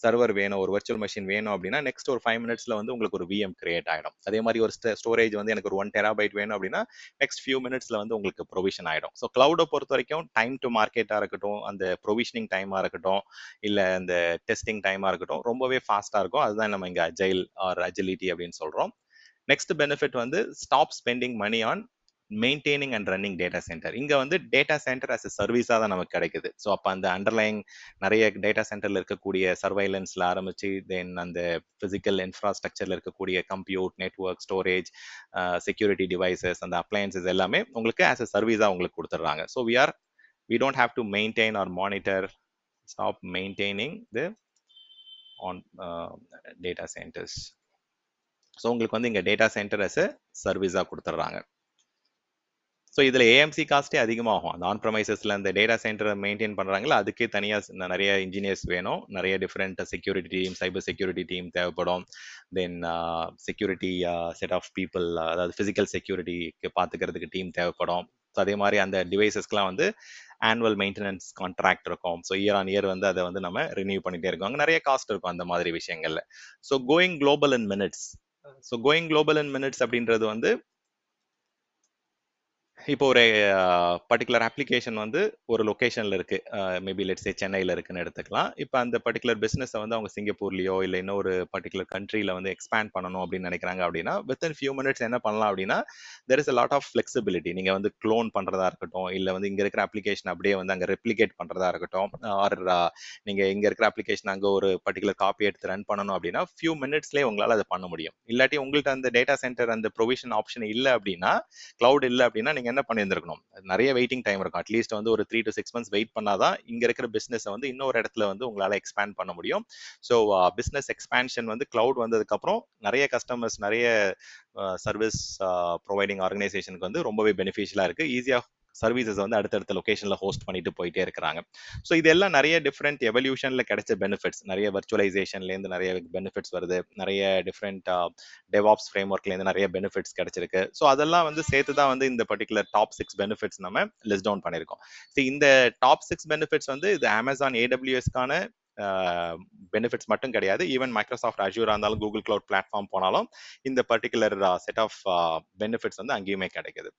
சர்வர் வேணும், ஒரு வர்ச்சுவல் மெஷின் வேணும் அப்படின்னா நெக்ஸ்ட் ஒரு 5 மினிட்ஸ்ல வந்து உங்களுக்கு ஒரு விஎம் கிரியேட் ஆயிடும். அதே மாதிரி ஒரு ஸ்டோரேஜ் வந்து எனக்கு ஒரு 1 டெராபைட் வேணும் அப்படின்னா நெக்ஸ்ட் ஃபியூ மினிட்ஸ்ல வந்து உங்களுக்கு ப்ரொவிஷன் ஆயிடும். ஸோ கிளவுடை பொறுத்த வரைக்கும் டைம் டு மார்க்கெட்டா இருக்கட்டும், அந்த ப்ரொவிஷனிங் டைமா இருக்கட்டும், இல்ல அந்த டெஸ்டிங் டைமா இருக்கட்டும், ரொம்பவே ஃபாஸ்டா இருக்கும். அதுதான் நம்ம இங்க அஜைல் ஆர் அஜிலிட்டி அப்படின்னு சொல்றோம். நெக்ஸ்ட் பெனிஃபிட் வந்து stop spending money on maintaining and running data centre. இங்க வந்து டேட்டா சென்டர் அஸ் சர்வீஸா தான் நமக்கு கிடைக்குது. ஸோ அப்போ அந்த அண்டர்லைங் நிறைய டேட்டா சென்டர்ல இருக்கக்கூடிய சர்வைலன்ஸ்ல ஆரம்பிச்சு தென் அந்த பிசிக்கல் இன்ஃப்ராஸ்ட்ரக்சர்ல இருக்கக்கூடிய compute, network, storage, security devices, அந்த அப்ளையன்சஸ் எல்லாமே உங்களுக்கு ஆஸ் அ சர்வீஸா உங்களுக்கு கொடுத்துட்றாங்க. So we don't have to maintain or monitor, stop maintaining the on data centers. So உங்களுக்கு வந்து இங்க டேட்டா சென்டர் அஸ் சர்வீஸா கொடுத்துட்றாங்க. ஸோ இதுல ஏஎம்சி காஸ்டே அதிகமாகும். அந்த ஆன் ப்ரமைசஸ்ல அந்த டேட்டா சென்டரை மெயின்டைன் பண்றாங்களா அதுக்கே தனியா நிறைய இன்ஜினியர்ஸ் வேணும், நிறைய different security team, cyber security team தேவைப்படும். Then security set of people, அதாவது பிசிக்கல் செக்யூரிட்டிக்கு பார்த்துக்கிறதுக்கு டீம் தேவைப்படும். ஸோ அதே மாதிரி அந்த டிவைசஸ்க்குலாம் வந்து ஆனுவல் மெயின்டெனன்ஸ் கான்ட்ராக்ட் இருக்கும். ஸோ இயர் ஆன் இயர் வந்து அதை வந்து நம்ம ரினியூ பண்ணிட்டே இருக்கோம். அங்கே நிறைய காஸ்ட் இருக்கும் அந்த மாதிரி விஷயங்கள்ல. ஸோ கோயிங் குளோபல் இன் மினிட்ஸ். ஸோ கோயிங் குளோபல் இன் மினிட்ஸ் அப்படின்றது வந்து இப்போ ஒரு பர்டிகுலர் அப்ளிகேஷன் வந்து ஒரு லொக்கேஷன்ல இருக்கு, மேபி லெட்ஸ் சே சென்னையில் இருக்குன்னு எடுத்துக்கலாம். இப்போ அந்த பர்டிகுலர் பிஸ்னஸை வந்து அவங்க சிங்கப்பூர்லயோ இல்லை இன்னொரு பர்டிகுலர் கண்ட்ரியில் வந்து எக்ஸ்பேண்ட் பண்ணணும் அப்படின்னு நினைக்கிறாங்க அப்படின்னா வித்தின் ஃபியூ மினிட்ஸ் என்ன பண்ணலாம் அப்படின்னா there is a lot of flexibility. நீங்கள் வந்து க்ளோன் பண்ணுறதா இருக்கட்டும், இல்லை வந்து இங்கே இருக்கிற அப்ளிகேஷன் அப்படியே வந்து அங்கே ரெப்ளிகேட் பண்ணுறதா இருக்கட்டும், ஆர் நீங்கள் இங்கே இருக்கிற அப்ளிகேஷன் அங்கே ஒரு பர்டிகுலர் காப்பி எடுத்து ரன் பண்ணணும் அப்படின்னா ஃபியூ மினிட்ஸ்லேயே உங்களால் அதை பண்ண முடியும். இல்லாட்டி உங்கள்கிட்ட அந்த டேட்டா சென்டர் அந்த ப்ரொவிஷன் ஆப்ஷன் இல்லை அப்படின்னா, கிளவுட் இல்லை அப்படின்னா நீங்கள் என்ன பண்ணியிருந்திருக்கணும், நிறைய வெயிட்டிங் டைம் இருக்கும். அட்லீஸ்ட் வந்து ஒரு 3 to 6 months வெயிட் பண்ணாதான் இங்க இருக்கிற பிசினஸ் வந்து இன்னொரு இடத்துல வந்து உங்களால எக்ஸ்பேண்ட் பண்ண முடியும். ஸோ பிசினஸ் எக்ஸ்பேன்ஷன் வந்து கிளவுட் வந்ததுக்கு அப்புறம் நிறைய கஸ்டமர்ஸ், நிறைய சர்வீஸ் ப்ரொவைடிங் ஆர்கனைசேஷனுக்கு வந்து ரொம்பவே பெனிஃபிஷியலா இருக்கு. ஈஸியா சர்வீசஸ் வந்து அடுத்தடுத்த லொகேஷன்ல ஹோஸ்ட் பண்ணிட்டு போயிட்டே இருக்கிறாங்க. ஸோ இதெல்லாம் நிறைய டிஃப்ரெண்ட் எவல்யூஷன்ல கிடைச்ச பெனிஃபிட்ஸ். நிறைய வர்ச்சுவலைசேஷன்லேருந்து நிறைய பெனிஃபிட்ஸ் வருது, நிறைய டிஃப்ரெண்ட் டெவாப்ஸ் ஃப்ரேம் ஒர்க்லேருந்து நிறைய பெனிஃபிட்ஸ் கிடைச்சிருக்கு. ஸோ அதெல்லாம் வந்து சேர்த்து தான் வந்து இந்த பர்டிகுலர் டாப் 6 பெனிஃபிட்ஸ் நம்ம லிஸ்ட் டவுன் பண்ணியிருக்கோம். ஸோ இந்த டாப் 6 பெனிஃபிட்ஸ் வந்து இது அமேசான் ஏடபிள்யூஎஸ்க்கான பெனிஃபிட்ஸ் மட்டும் கிடையாது. ஈவன் மைக்ரோசாஃப்ட் அஜூரா இருந்தாலும், கூகுள் கிளவுட் பிளாட்ஃபார்ம் போனாலும் இந்த பர்டிகுலர் செட் ஆஃப் பெனிஃபிட்ஸ் வந்து அங்கேயுமே கிடைக்குது.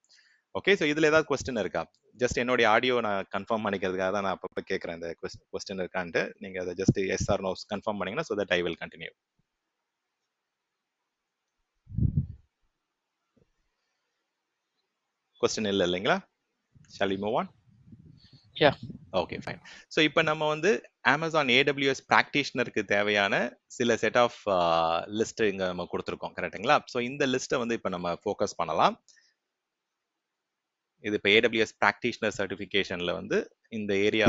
ஓகே, ஸோ இதுல ஏதாவது கொஸ்டின் இருக்கா? ஜஸ்ட் என்னுடைய ஆடியோ நான் கன்ஃபார்ம் பண்ணிக்கிறதுக்காக தான் நான் அப்பப்போ கேட்குறேன் இந்த கொஸ்டின் இருக்கான்ட்டு. நீங்க அதை just yes or no confirm பண்ணீங்கன்னா so that I will continue. Question இல்லை இல்லைங்களா? Shall we move on? Yeah, okay fine. So இப்போ நம்ம வந்து அமேசான் ஏடபிள்யூஎஸ் ப்ராக்டிஷனருக்கு தேவையான சில செட் ஆஃப் லிஸ்ட் இங்கே நம்ம கொடுத்துருக்கோம், கரெக்டுங்களா? ஸோ இந்த லிஸ்ட்டை வந்து இப்போ நம்ம ஃபோக்கஸ் பண்ணலாம். இது இப்போ ஏடபிள்யூஎஸ் ப்ராக்டிஷனர் சர்டிஃபிகேஷன்ல வந்து இந்த ஏரியா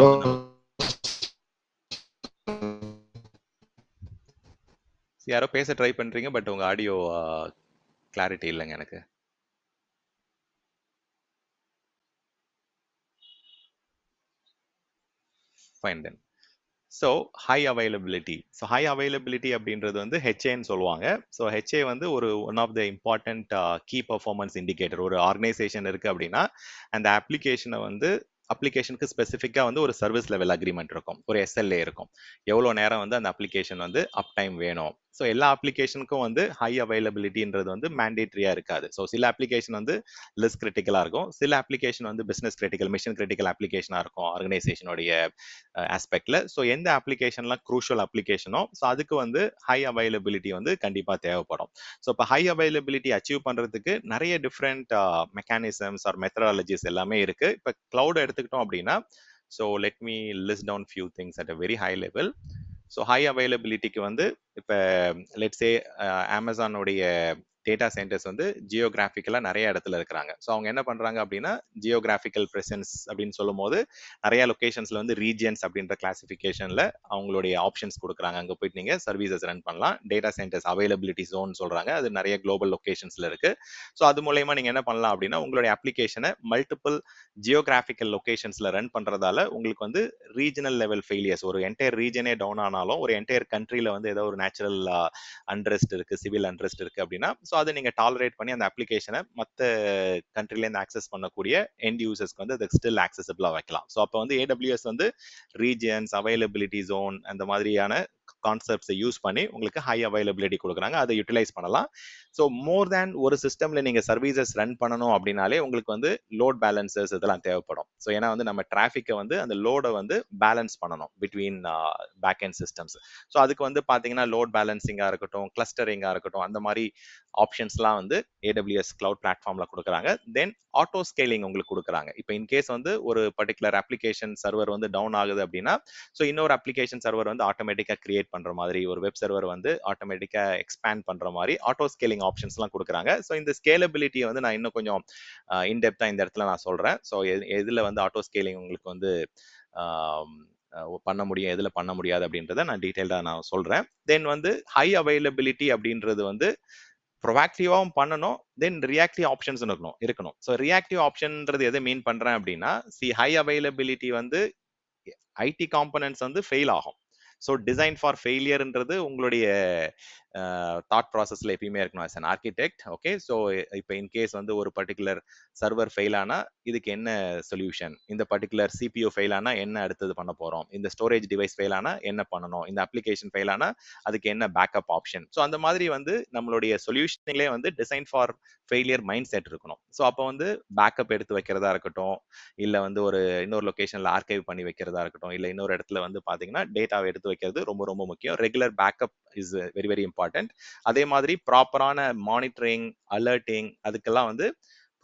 யாரோ பேச ட்ரை பண்றீங்க, பட் உங்க ஆடியோ கிளாரிட்டி இல்லைங்க எனக்கு. Fine then. So high availability. So high availability அப்படின்றது வந்து ஹெச்ஏன்னு சொல்லுவாங்க. ஸோ ஹெச்ஏ வந்து ஒரு one of the important key performance indicator. ஒரு ஆர்கனைசேஷன் இருக்கு அப்படின்னா அந்த அப்ளிகேஷனை வந்து அப்ளிகேஷனுக்கு ஸ்பெசிஃபிக்காக வந்து ஒரு சர்வீஸ் லெவல் அக்ரிமெண்ட் இருக்கும், ஒரு எஸ்எல்ஏ இருக்கும். எவ்வளோ நேரம் வந்து அந்த அப்ளிகேஷன் வந்து அப் டைம் வேணும். ஸோ எல்லா அப்ளிகேஷனுக்கும் வந்து ஹை அவைலபிலிட்டின்றது வந்து மேண்டேட்ரியா இருக்காது. ஸோ சில அப்ளிகேஷன் வந்து லெஸ் கிரிட்டிக்கலாக இருக்கும், சில அப்ளிகேஷன் வந்து பிஸ்னஸ் கிரிட்டிக்கல், மிஷன் கிரிட்டிக்கல் அப்ளிகேஷனாக இருக்கும் ஆர்கனைசேஷனுடைய ஆஸ்பெக்ட்ல. ஸோ எந்த அப்ளிகேஷன்லாம் க்ரூஷியல் அப்ளிகேஷனோ ஸோ அதுக்கு வந்து ஹை அவைலபிலிட்டி வந்து கண்டிப்பாக தேவைப்படும். ஸோ இப்போ ஹை அவைலபிலிட்டி அச்சீவ் பண்ணுறதுக்கு நிறைய டிஃப்ரெண்ட் மெக்கானிசம்ஸ் ஆர் மெத்தடாலஜிஸ் எல்லாமே இருக்கு. இப்போ கிளவுட் எடுத்துக்கிட்டோம் அப்படின்னா, so let me list down few things at a very high level. So high அவைலபிலிட்டிக்கு வந்து இப்போ லெட்ஸே அமேசானுடைய டேட்டா சென்டர்ஸ் வந்து ஜியோகிராஃபிக்கலாக நிறைய இடத்துல இருக்கிறாங்க. ஸோ அவங்க என்ன பண்ணுறாங்க அப்படின்னா ஜியோகிராஃபிக்கல் ப்ரெசன்ஸ் அப்படின்னு சொல்லும் போது நிறைய லொக்கேஷன்ஸில் வந்து ரீஜியன்ஸ் அப்படின்ற கிளாசிஃபிகேஷனில் அவங்களுடைய ஆப்ஷன்ஸ் கொடுக்குறாங்க. அங்கே போயிட்டு நீங்கள் சர்வீசஸ் ரன் பண்ணலாம். டேட்டா சென்டர்ஸ் அவைலபிலிட்டி ஜோன் சொல்கிறாங்க, அது நிறைய குளோபல் லொக்கேஷன்ஸில் இருக்குது. ஸோ அது மூலயமா நீங்கள் என்ன பண்ணலாம் அப்படின்னா உங்களுடைய அப்ளிகேஷனை மல்டிபிள் ஜியோகிராஃபிக்கல் லொக்கேஷன்ஸில் ரன் பண்ணுறதால உங்களுக்கு வந்து ரீஜனல் லெவல் ஃபெயிலியர்ஸ், ஒரு என்டையர் ரீஜனே டவுன் ஆனாலும் ஒரு என்டையர் கண்ட்ரியில் வந்து ஏதோ ஒரு நேச்சுரல் அன்ரெஸ்ட் இருக்குது, சிவில் அன்ரெஸ்ட் இருக்குது அப்படின்னா ஸோ அதை நீங்கள் டாலரேட் பண்ணி அந்த அப்ளிகேஷனை மற்ற கண்ட்ரிலேருந்து ஆக்சஸ் பண்ணக்கூடிய எண்ட் யூசர்ஸ்க்கு வந்து அது ஸ்டில் ஆக்சசபிளாக வைக்கலாம். ஸோ அப்போ வந்து AWS வந்து ரீஜியன்ஸ், அவைலபிலிட்டி ஜோன் அந்த மாதிரியான கான்செப்ட்ஸை யூஸ் பண்ணி உங்களுக்கு ஹை அவைலபிலிட்டி கொடுக்குறாங்க. அதை யூட்டிலைஸ் பண்ணலாம். ஸோ மோர் தேன் ஒரு சிஸ்டம்ல நீங்க சர்வீசஸ் ரன் பண்ணணும் அப்படின்னாலே உங்களுக்கு வந்து லோட் பேலன்சர்ஸ் இதெல்லாம் தேவைப்படும். ஸோ ஏன்னா வந்து நம்ம டிராஃபிக்கை வந்து அந்த லோடை வந்து பேலன்ஸ் பண்ணணும் between back end systems. So அதுக்கு வந்து பார்த்தீங்கன்னா லோட் பேலன்சிங்காக இருக்கட்டும், கிளஸ்டரிங்காக இருக்கட்டும், அந்த மாதிரி ஆப்ஷன்ஸ்லாம் வந்து AWS கிளவுட் பிளாட்ஃபார்ம்ல கொடுக்குறாங்க. தென் ஆட்டோ ஸ்கேலிங் உங்களுக்கு கொடுக்குறாங்க. இப்போ இன்கேஸ் வந்து ஒரு பர்டிகுலர் அப்ளிகேஷன் சர்வர் வந்து டவுன் ஆகுது அப்படின்னா ஸோ இன்னொரு அப்ளிகேஷன் சர்வர் வந்து ஆட்டோமேட்டிக்காக கிரியேட் பண்ற மாதிரி, ஒரு வெப் சர்வர் வந்து ஆட்டோமேட்டிக்காக எக்ஸ்பேண்ட் பண்ற மாதிரி ஆட்டோ ஸ்கேலிங் ஆப்ஷன்ஸ்லாம் கொடுக்குறாங்க. ஸோ இந்த ஸ்கேலபிலிட்டியை வந்து நான் இன்னும் கொஞ்சம் இன்டெப்த்தாக இந்த இடத்துல நான் சொல்றேன். ஸோ எதில் வந்து ஆட்டோ ஸ்கேலிங் உங்களுக்கு வந்து பண்ண முடியும், எதில் பண்ண முடியாது அப்படின்றத நான் டீட்டெயில்டாக நான் சொல்றேன். தென் வந்து ஹை அவைலபிலிட்டி அப்படின்றது வந்து ப்ரொஆக்டிவாகவும் பண்ணணும், தென் ரியாக்டிவ் ஆப்ஷன்ஸ் இருக்கணும். ஸோ ரியாக்டிவ் ஆப்ஷன்ன்றது எதை மீன் பண்றேன் அப்படின்னா, ஹை அவைலபிலிட்டி வந்து ஐடி காம்பனன்ட்ஸ் வந்து ஃபெயில் ஆகும். ஸோ டிசைன் ஃபார் ஃபெயிலியர்ன்றது உங்களுடைய தாட் ப்ராசஸ்ல எப்பயுமே இருக்கணும் as an architect. Okay, so இப்போ இன்கேஸ் வந்து ஒரு பர்டிகுலர் சர்வர் ஃபெயில் ஆனா இதுக்கு என்ன சொல்யூஷன், இந்த பர்டிகுலர் CPU ஃபெயில் ஆனா என்ன அடுத்தது பண்ண போறோம், இந்த ஸ்டோரேஜ் டிவைஸ் ஃபெயில் ஆனா என்ன பண்ணணும், இந்த அப்ளிகேஷன் ஃபெயில் ஆனா அதுக்கு என்ன பேக்கப் ஆப்ஷன். ஸோ அந்த மாதிரி வந்து நம்மளுடைய சொல்யூஷன்லேயே வந்து design for failure mind set இருக்கணும். ஸோ அப்போ வந்து பேக்கப் எடுத்து வைக்கிறதா இருக்கட்டும், இல்லை வந்து ஒரு இன்னொரு லொகேஷன்ல ஆர்கைவ் பண்ணி வைக்கிறதா இருக்கட்டும், இல்லை இன்னொரு இடத்துல வந்து பார்த்தீங்கன்னா டேட்டாவை எடுத்து வைக்கிறது ரொம்ப ரொம்ப முக்கியம். Regular backup is very very important. அதே மாதிரி ப்ராப்பரான மானிட்டரிங், அலர்ட்டிங் அதுக்கெல்லாம் வந்து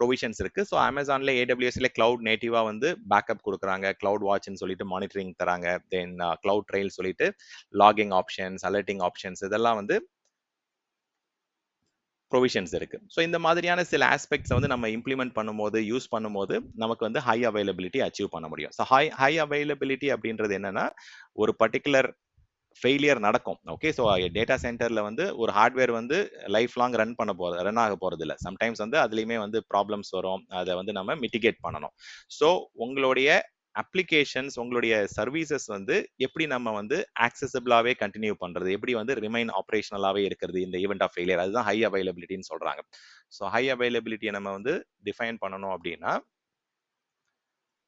ப்ரொவிஷன்ஸ் இருக்கு. ஸோ அமேசான்ல AWSல கிளவுட் நேட்டிவா வந்து பேக்கப் கொடுக்குறாங்க, கிளவுட் வாட்ச்னு சொல்லிட்டு மானிட்டரிங் தராங்க, தென் கிளவுட் ட்ரெயில் சொல்லிட்டு லாகிங் ஆப்ஷன்ஸ், அலர்ட்டிங் ஆப்ஷன்ஸ் இதெல்லாம் வந்து ப்ரொவிஷன்ஸ் இருக்கு. ஸோ இந்த மாதிரியான சில ஆஸ்பெக்ட்ஸ் வந்து நம்ம இம்ப்ளிமெண்ட் பண்ணும்போது, யூஸ் பண்ணும்போது நமக்கு வந்து ஹை அவைலபிலிட்டி அச்சீவ் பண்ண முடியும். ஸோ ஹை அவைலபிலிட்டி அப்படின்றது என்னன்னா, ஒரு பர்டிகுலர் ஃபெயிலியர் நடக்கும். ஓகே, ஸோ டேட்டா சென்டர்ல வந்து ஒரு ஹார்ட்வேர் வந்து லைஃப் லாங் ரன் ஆக போறது இல்லை. சம்டைம்ஸ் வந்து அதுலயுமே வந்து ப்ராப்ளம்ஸ் வரும். அதை வந்து நம்ம மிட்டிகேட் பண்ணணும். ஸோ உங்களுடைய அப்ளிகேஷன்ஸ், உங்களுடைய சர்வீசஸ் வந்து எப்படி நம்ம வந்து ஆக்சசபிளாவே கண்டினியூ பண்றது, எப்படி வந்து ரிமைன் ஆப்ரேஷனலாவே இருக்கிறது இந்த ஈவெண்ட் ஆஃப் ஃபெயிலியர், அதுதான் ஹை அவைலபிலிட்டின்னு சொல்றாங்க. ஸோ ஹை அவைலபிலிட்டியை நம்ம வந்து டிஃபைன் பண்ணணும் அப்படின்னா,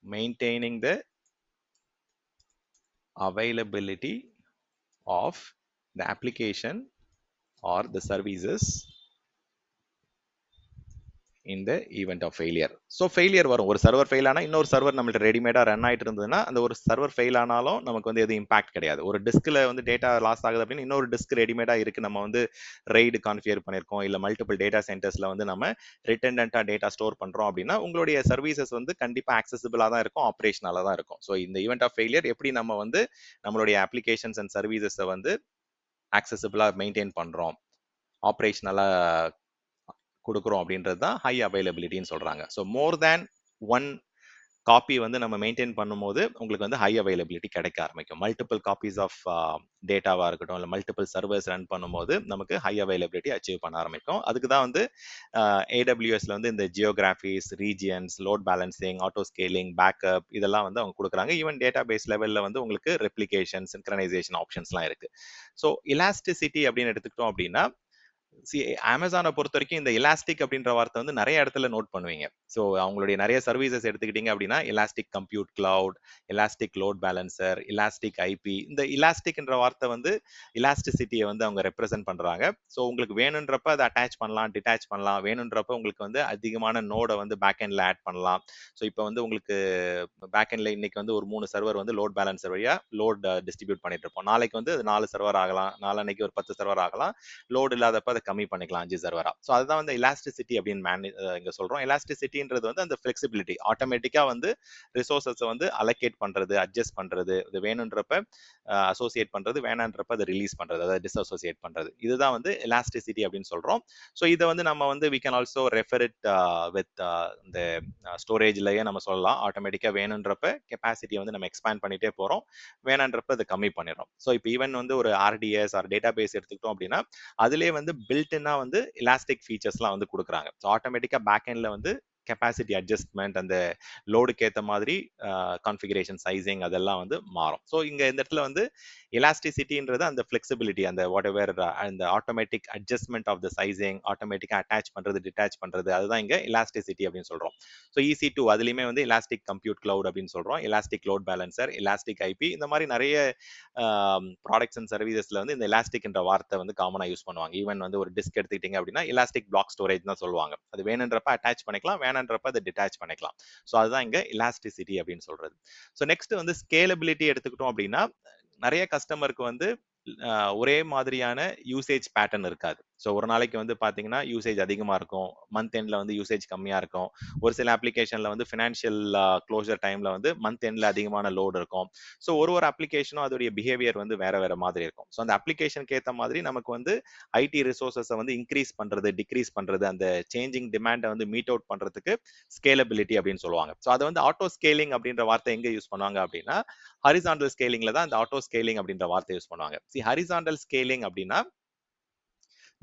maintaining the availability of the application or the services in the event of failure. So failure வரும். ஒரு சர்வர் ஃபெயில் ஆனால் இன்னொரு சர்வர் நம்மள்ட்ட ரெடிமேடாக ரன் ஆகிட்டு இருந்ததுன்னா அந்த ஒரு சர்வர் ஃபெயில் ஆனாலும் நமக்கு வந்து எதுவும் இம்பாக்ட் கிடையாது. ஒரு டிஸ்கில் வந்து டேட்டா லாஸ் ஆகுது அப்படின்னு இன்னொரு டிஸ்க் ரெடிமேடாக இருக்குது, நம்ம வந்து ரெய்டு கான்ஃபிகர் பண்ணியிருக்கோம், இல்லை மல்டிபிள் டேட்டா சென்டர்ஸில் வந்து நம்ம ரிட்டன்டண்ட்டாக டேட்டா ஸ்டோர் பண்ணுறோம் அப்படின்னா உங்களுடைய சர்வீசஸ் வந்து கண்டிப்பாக ஆக்சசிபிளாக தான் இருக்கும், ஆப்ரேஷனலாக தான் இருக்கும். ஸோ இந்த ஈவெண்ட் ஆஃப் ஃபெயிலியர் எப்படி நம்ம வந்து நம்மளுடைய அப்ளிகேஷன்ஸ் அண்ட் சர்வீசஸை வந்து ஆக்சசிபிளாக மெயின்டைன் பண்ணுறோம், ஆப்ரேஷனலாக கொடுக்குறோம் அப்படின்றது தான் ஹை அவைலபிலிட்டின்னு சொல்றாங்க. So more than one copy வந்து நம்ம மெயின்டைன் பண்ணும்போது உங்களுக்கு வந்து ஹை அவைலபிலிட்டி கிடைக்க ஆரம்பிக்கும். மல்டிபிள் காப்பீஸ் ஆஃப் டேட்டாவாக இருக்கட்டும், இல்லை மல்டிபிள் சர்வர்ஸ் ரன் பண்ணும்போது நமக்கு ஹை அவைலபிலிட்டி அச்சீவ் பண்ண ஆரம்பிக்கும். அதுக்கு தான் வந்து AWSல வந்து இந்த geographies, regions, load balancing, auto scaling, backup இதெல்லாம் வந்து அவங்க கொடுக்குறாங்க. ஈவன் டேட்டா பேஸ் லெவலில் வந்து உங்களுக்கு ரெப்ளிகேஷன், சின்க்ரனைசேஷன் ஆப்ஷன்ஸ்லாம் இருக்கு. ஸோ எலாஸ்டிசிட்டி அப்படின்னு எடுத்துக்கிட்டோம் அப்படின்னா, அமேசானை பொறுத்த வரைக்கும் இந்த எலாஸ்டிக் அப்படின்ற வார்த்தை வந்து நிறைய இடத்துல நோட் பண்ணுவீங்க. ஸோ அவங்களுடைய நிறைய சர்வீசஸ் எடுத்துக்கிட்டீங்க அப்படின்னா elastic compute cloud, elastic load balancer, elastic IP, இந்த எலாஸ்டிக்ன்ற வார்த்தை வந்து எலாஸ்டிசிட்டியை வந்து அவங்க ரெப்ரசென்ட் பண்றாங்க. ஸோ உங்களுக்கு வேணுன்றப்ப அதை அட்டாச் பண்ணலாம், டிட்டாச் பண்ணலாம், வேணுன்றப்ப உங்களுக்கு வந்து அதிகமான நோடை வந்து பேக் எண்ட்ல ஆட் பண்ணலாம். ஸோ இப்போ வந்து உங்களுக்கு பேக் எண்ட்ல இன்னைக்கு வந்து ஒரு 3 சர்வர் வந்து லோட் பேலன்சர் வழியா லோட் டிஸ்ட்ரிபியூட் பண்ணிட்டு இருப்போம். நாளைக்கு வந்து அது 4 சர்வர் ஆகலாம், நாளைக்கு ஒரு 10 சர்வர் ஆகலாம். லோட் இல்லாதப்ப அதை கம்மி பண்ணிக்கலாம் 5 சர்வரா. ஸோ அதுதான் வந்து எலாஸ்டிசிட்டி அப்படின்னு இங்க சொல்றோம். எலாஸ்டிசிட்டின்றது வந்து அந்த ஃபிளெக்சிபிலிட்டி, ஆட்டோமேட்டிக்கா வந்து ரிசோர்சஸ் வந்து அலோகேட் பண்றது, அட்ஜஸ்ட் பண்றது, இது வேணுன்றப்ப அசோசியேட் பண்றது, வேணான்றப்ப அதை ரிலீஸ் பண்றது, அதாவது டிஸ்அசோசியேட் பண்றது. இதுதான் வந்து எலாஸ்டிசிட்டி அப்படின்னு சொல்றோம். ஸோ இதை வந்து நம்ம வந்து we can also refer it with இந்த ஸ்டோரேஜ்லயே நம்ம சொல்லலாம். ஆட்டோமேட்டிக்கா வேணுன்றப்ப கெப்பாசிட்டியை வந்து நம்ம எக்ஸ்பேண்ட் பண்ணிட்டே போறோம், வேணான்றப்ப அதை கம்மி பண்ணிடுறோம். ஸோ இப்போ ஈவன் வந்து ஒரு ஆர்டிஎஸ் ஆர் டேட்டா பேஸ் எடுத்துக்கிட்டோம் அப்படின்னா அதுலேயே வந்து பில்ட்னா வந்து எலாஸ்டிக் ஃபீச்சர்ஸ்லாம் வந்து கொடுக்குறாங்க. ஸோ ஆட்டோமேட்டிக்கா பேக் எண்ட்ல வந்து கெப்பாசிட்டி அட்ஜஸ்ட்மெண்ட், அந்த லோடுக்கு ஏற்ற மாதிரி கான்ஃபிகரேஷன், சைசிங் அதெல்லாம் வந்து மாறும். ஸோ இங்க இந்த இடத்துல வந்து எலாஸ்டிசிட்டின்றது அந்த ஃபிளெக்சிபிலிட்டி, அந்த வாட் எவர் அந்த automatic adjustment of the sizing, ஆட்டோமேட்டிக்கா அட்டாச் பண்றது, டிட்டாச் பண்றது, அதுதான் இங்க எலாஸ்டிசிட்டி அப்படின்னு சொல்றோம். ஸோ EC2 அதுலயுமே வந்து எலாஸ்டிக் கம்ப்யூட் கிளவுட் அப்படின்னு சொல்றோம், elastic load balancer, elastic IP, இந்த மாதிரி நிறைய ப்ராடக்ட்ஸ் அண்ட் சர்வீசஸ்ல வந்து இந்த எலாஸ்டிக் என்ற வார்த்தை வந்து காமனா யூஸ் பண்ணுவாங்க. ஈவன் வந்து ஒரு டிஸ்க் எடுத்துக்கிட்டீங்க அப்படின்னா எலாஸ்டிக் பிளாக் ஸ்டோரேஜ் தான் சொல்லுவாங்க. அது வேணுன்றப்ப அட்டாச் பண்ணிக்கலாம், வேணுன்றப்ப அதை டிட்டாச் பண்ணிக்கலாம். ஸோ அதுதான் இங்க எலாஸ்டிசிட்டி அப்படின்னு சொல்றது. ஸோ நெக்ஸ்ட் வந்து ஸ்கேலபிலிட்டி எடுத்துக்கிட்டோம் அப்படின்னா நிறைய கஸ்டமருக்கு வந்து ஒரே மாதிரியான யூசேஜ் பேட்டர்ன் இருக்காது. ஸோ ஒரு நாளைக்கு வந்து பார்த்தீங்கன்னா யூசேஜ் அதிகமாக இருக்கும், மந்த் எண்டில் வந்து யூசேஜ் கம்மியாக இருக்கும். ஒரு சில அப்ளிகேஷனில் வந்து ஃபினான்ஷியல் க்ளோசர் டைமில் வந்து மந்த் எண்டில் அதிகமான லோடு இருக்கும். ஸோ ஒரு அப்ளிகேஷனும் அதோடைய பிஹேவியர் வந்து வேற வேற மாதிரி இருக்கும். ஸோ அந்த அப்ளிகேஷனுக்கு ஏற்ற மாதிரி நமக்கு வந்து ஐடி ரிசோர்ஸஸை வந்து இன்க்ரீஸ் பண்ணுறது, டிக்ரீஸ் பண்ணுறது, அந்த சேஞ்சிங் டிமாண்டை வந்து மீட் அவுட் பண்ணுறதுக்கு ஸ்கேலபிலிட்டி அப்படின்னு சொல்லுவாங்க. ஸோ அதை வந்து ஆட்டோ ஸ்கேலிங் அப்படின்ற வார்த்தை எங்கே யூஸ் பண்ணுவாங்க அப்படின்னா ஹரிசாண்டல் ஸ்கேலிங்ல தான் இந்த ஆட்டோ ஸ்கேலிங் அப்படின்ற வார்த்தை யூஸ் பண்ணுவாங்க. ஹரிசாண்டல் ஸ்கேலிங் அப்படின்னா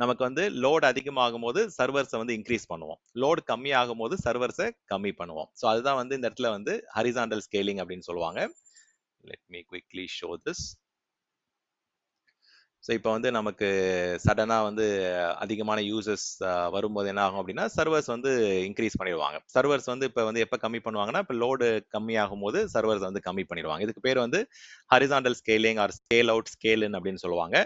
நமக்கு வந்து லோட் அதிகமாகும் போது சர்வர்ஸை வந்து இன்க்ரீஸ் பண்ணுவோம், லோட் கம்மி ஆகும் போது சர்வர்ஸை கம்மி பண்ணுவோம். ஸோ அதுதான் வந்து இந்த இடத்துல வந்து ஹரிசாண்டல் ஸ்கேலிங் அப்படின்னு சொல்லுவாங்க. Let me quickly show this. So இப்போ வந்து நமக்கு சடனாக வந்து அதிகமான யூசர்ஸ் வரும்போது என்ன ஆகும் அப்படின்னா சர்வர்ஸ் வந்து இன்க்ரீஸ் பண்ணிடுவாங்க. சர்வர்ஸ் வந்து இப்போ வந்து எப்போ கம்மி பண்ணுவாங்கன்னா இப்போ லோடு கம்மியாகும் போது சர்வர்ஸ் வந்து கம்மி பண்ணிடுவாங்க. இதுக்கு பேர் வந்து horizontal scaling or scale out, scale in அப்படின்னு சொல்லுவாங்க.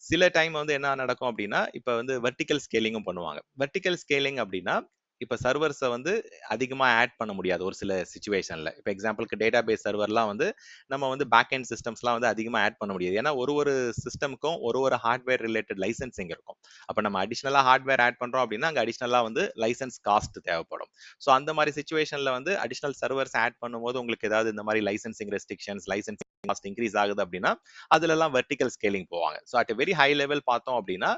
சில டைம் வந்து என்ன நடக்கும் அப்படின்னா இப்போ வந்து வெர்டிக்கல் ஸ்கேலிங்கும் பண்ணுவாங்க. வெர்டிக்கல் ஸ்கேலிங் அப்படின்னா இப்போ சர்வர்ஸை வந்து அதிகமாக ஆட் பண்ண முடியாது ஒரு சில சுச்சுவேஷனில். இப்போ எக்ஸாம்பிளுக்கு டேட்டா பேஸ் சர்வர்லாம் வந்து நம்ம வந்து பேக் எண்ட் சிஸ்டம்ஸ்லாம் வந்து அதிகமாக ஆட் பண்ண முடியாது. ஏன்னா ஒரு சிஸ்டமுக்கும் ஒரு ஹார்ட்வேர் ரிலேட்டட் லைசன்சிங் இருக்கும். அப்போ நம்ம அடிஷ்னலாக ஹார்ட்வேர் ஆட் பண்ணுறோம் அப்படின்னா அங்கே அடிஷ்னலாக வந்து லைசன்ஸ் காஸ்ட் தேவைப்படும். ஸோ அந்த மாதிரி சுச்சுவேஷனில் வந்து அடிஷ்னல் சர்வர்ஸ் ஆட் பண்ணும்போது உங்களுக்கு ஏதாவது இந்த மாதிரி licensing restrictions, licensing cost increase ஆகுது அப்படின்னா அதுலலாம் வெர்டிக்கல் ஸ்கேலிங் போவாங்க. So at very high level பார்த்தோம் அப்படின்னா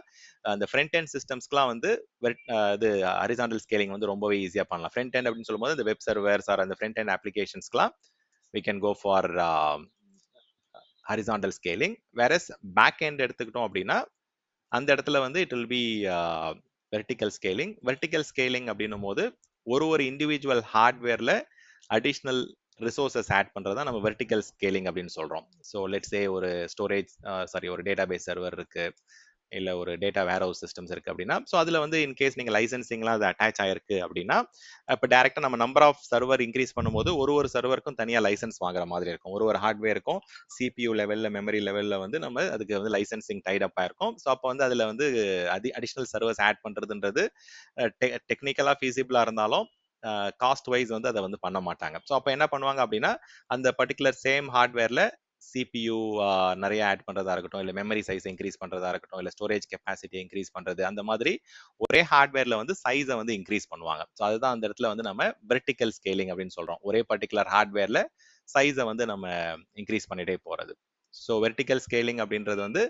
அந்த ஃப்ரண்ட் எண்ட் சிஸ்டம்ஸ்க்குலாம் வந்து இது ஹரிசாண்டல் ஸ்கேலிங் வந்து ரொம்பவே ஈஸியாக பண்ணலாம். ஃப்ரண்ட் எண்ட் அப்படின்னு சொல்லும்போது இந்த வெப் சர்வர்ஸ் ஆர் அந்த ஃப்ரண்ட் எண்ட் அப்ளிகேஷன்ஸ்க்குலாம் we can go for horizontal scaling. Whereas back end எடுத்துக்கிட்டோம் அப்படின்னா அந்த இடத்துல வந்து it will be vertical scaling. Vertical scaling அப்படின்னும் போது ஒரு இண்டிவிஜுவல் ஹார்ட்வேர்ல அடிஷ்னல் ரிசோர்சஸ் ஆட் பண்றதா நம்ம வெர்டிக்கல் ஸ்கேலிங் அப்படின்னு சொல்றோம். ஸோ லெட்ஸ் சே ஒரு ஸ்டோரேஜ் ஒரு டேட்டாபேஸ் சர்வர் இருக்கு, இல்லை ஒரு டேட்டா வேர் ஹவுஸ் சிஸ்டம்ஸ் இருக்கு அப்படின்னா ஸோ அதில் வந்து இன்கேஸ் நீங்கள் லைசன்சிங்லாம் அது அட்டாச் ஆயிருக்கு அப்படின்னா இப்போ டேரெக்டாக நம்ம நம்பர் ஆஃப் சர்வர் இன்க்ரீஸ் பண்ணும்போது ஒரு சர்வருக்கும் தனியாக லைசன்ஸ் வாங்குற மாதிரி இருக்கும். ஒரு ஹார்ட்வேருக்கும் CPU லெவலில், மெமரி லெவலில் வந்து நம்ம அதுக்கு வந்து லைசன்சிங் டைட் அப் ஆயிருக்கும். ஸோ அப்போ வந்து அதில் வந்து அடிஷ்னல் சர்வர்ஸ் ஆட் பண்ணுறதுன்றது டெக்னிக்கலாக ஃபீஸிபிளாக இருந்தாலும் காஸ்ட் வைஸ் வந்து அதை வந்து பண்ண மாட்டாங்க. ஸோ அப்போ என்ன பண்ணுவாங்க அப்படின்னா அந்த பர்டிகுலர் சேம் ஹார்ட்வேர்ல CPU நிறைய ஆட் பண்றதா இருக்கட்டும், இல்லை மெமரி சைஸ் இன்க்ரீஸ் பண்றதா இருக்கட்டும், இல்லை ஸ்டோரேஜ் கெப்பாசிட்டி இன்க்ரீஸ் பண்றது, அந்த மாதிரி ஒரே ஹார்ட்வேர்ல வந்து சைஸை வந்து இன்க்ரீஸ் பண்ணுவாங்க. ஸோ அதுதான் அந்த இடத்துல வந்து நம்ம வெர்டிக்கல் ஸ்கேலிங் அப்படின்னு சொல்றோம். ஒரே பர்டிகுலர் ஹார்ட்வேர்ல சைஸை வந்து நம்ம இன்க்ரீஸ் பண்ணிட்டே போறது. ஸோ வெர்டிக்கல் ஸ்கேலிங் அப்படின்றது வந்து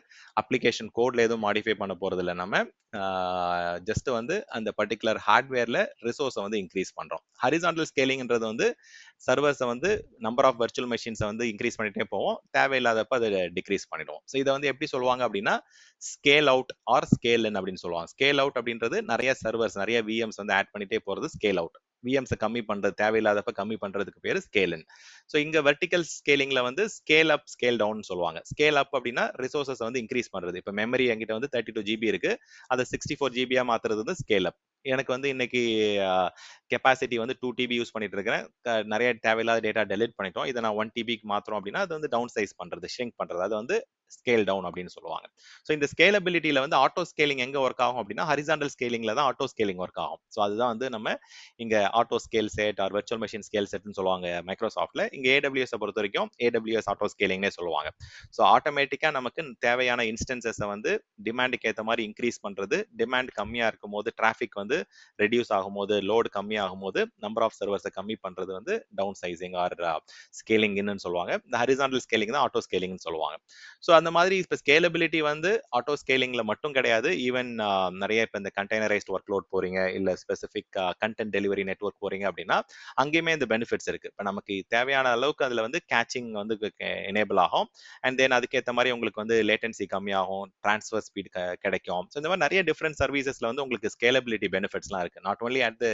அப்ளிகேஷன் கோட்ல எதுவும் மாடிஃபை பண்ண போறது இல்லை, நம்ம ஜஸ்ட் வந்து அந்த பர்டிகுலர் ஹார்ட்வேர்ல ரிசோர்ஸை வந்து இன்க்ரீஸ் பண்றோம். ஹரிசாண்டல் ஸ்கேலிங்ன்றது வந்து சர்வர்ஸை வந்து நம்பர் ஆஃப் வர்ச்சுவல் மெஷின்ஸை வந்து இன்க்ரீஸ் பண்ணிட்டே போவோம், தேவையில்லாதப்ப அதை டிக்ரீஸ் பண்ணிடுவோம். ஸோ இதை வந்து எப்படி சொல்லுவாங்க அப்படின்னா scale out R scale in அப்படின்னு சொல்லுவாங்க. ஸ்கேல் அவுட் அப்படின்றது நிறைய சர்வர்ஸ், நிறைய VMs வந்து ஆட் பண்ணிட்டே போறது ஸ்கேல் அவுட். VMs கம்மி பண்றது, தேவையில்லாதப்ப கம்மி பண்றதுக்கு பேரு ஸ்கேல் இன். ஸோ இங்க வெர்டிக்கல் ஸ்கேலிங்ல வந்து ஸ்கேல் அப், ஸ்கேல் டவுன் சொல்லுவாங்க. ஸ்கேல் அப் அப்படின்னா ரிசோர்சஸ் வந்து இன்க்ரீஸ் பண்றது. இப்போ மெமரி என்கிட்ட வந்து 32 GB இருக்கு, அதை 64 GB மாத்துறது வந்து ஸ்கேல் அப். எனக்கு வந்து இன்னைக்கு கெப்பாசிட்டி வந்து 2 TB யூஸ் பண்ணிட்டு இருக்கிறேன், நிறைய தேவையில்லாத டேட்டா டெலிட் பண்ணிட்டோம், இதை நான் 1 TBக்கு மாத்திரம் அப்படின்னா அது வந்து டவுன் சைஸ் பண்றது, ஷ்ரிங்க் பண்றது, அது வந்து ஸ்கேல் டவுன் அப்படின்னு சொல்லுவாங்க. ஸோ இந்த ஸ்கேலபிலிட்டியில வந்து ஆட்டோ ஸ்கேலிங் எங்க ஒர்க் ஆகும் அப்படின்னா ஹரிசாண்டல் ஸ்கேலிங்ல தான் ஆட்டோ ஸ்கேலிங் ஒர்க் ஆகும். ஸோ அதுதான் வந்து நம்ம இங்க auto scale set or virtual machine scale செட்னு சொல்லுவாங்க மைக்ரோசாஃப்ட்ல. இங்க ஏடபிள்யூஎஸ் பொறுத்த வரைக்கும் ஏடபிள்யூஎஸ் ஆட்டோ ஸ்கேலிங்னே சொல்லுவாங்க. ஸோ ஆட்டோமேட்டிக்கா நமக்கு தேவையான இன்ஸ்டன்சஸை வந்து டிமாண்டுக்கு ஏற்ற மாதிரி இன்க்ரீஸ் பண்றது, டிமாண்ட் கம்மியா இருக்கும் போது டிராஃபிக் வந்து ரெடியூஸ் ஆகும்போது, லோடு கம்மியாகும் போது நம்பர் ஆஃப் சர்வர்ஸை கம்மி பண்றது வந்து டவுன் சைசிங் ஆர் ஸ்கேலிங் சொல்லுவாங்க. இந்த ஹரிசாண்டல் ஸ்கேலிங் தான் ஆட்டோ ஸ்கேலிங் சொல்லுவாங்க. ஸோ அந்த மாதிரி இப்போ ஸ்கேலபிலிட்டி வந்து ஆட்டோ ஸ்கேலிங்ல மட்டும் கிடையாது. ஈவன் நிறைய இப்போ இந்த கண்டெய்னரைஸ்ட் ஒர்க் லோட் போறீங்க, இல்ல ஸ்பெசிபிக் கண்டென்ட் டெலிவரி நெட்வொர்க் போறீங்க அப்படின்னா அங்கேயுமே இந்த பெனிஃபிட்ஸ் இருக்கு. இப்போ நமக்கு தேவையான அளவுக்கு அதுல வந்து கேச்சிங் வந்து எனேபிள் ஆகும். அண்ட் தென் அதுக்கேற்ற மாதிரி உங்களுக்கு வந்து லேட்டன்சி கம்மியாகும், டிரான்ஸ்ஃபர் ஸ்பீட் கிடைக்கும். ஸோ இந்த மாதிரி நிறைய டிஃப்ரெண்ட் சர்வீசஸ்ல வந்து உங்களுக்கு ஸ்கேலபிலிட்டி பெனிஃபிட்ஸ்லாம் இருக்கு. Not only at the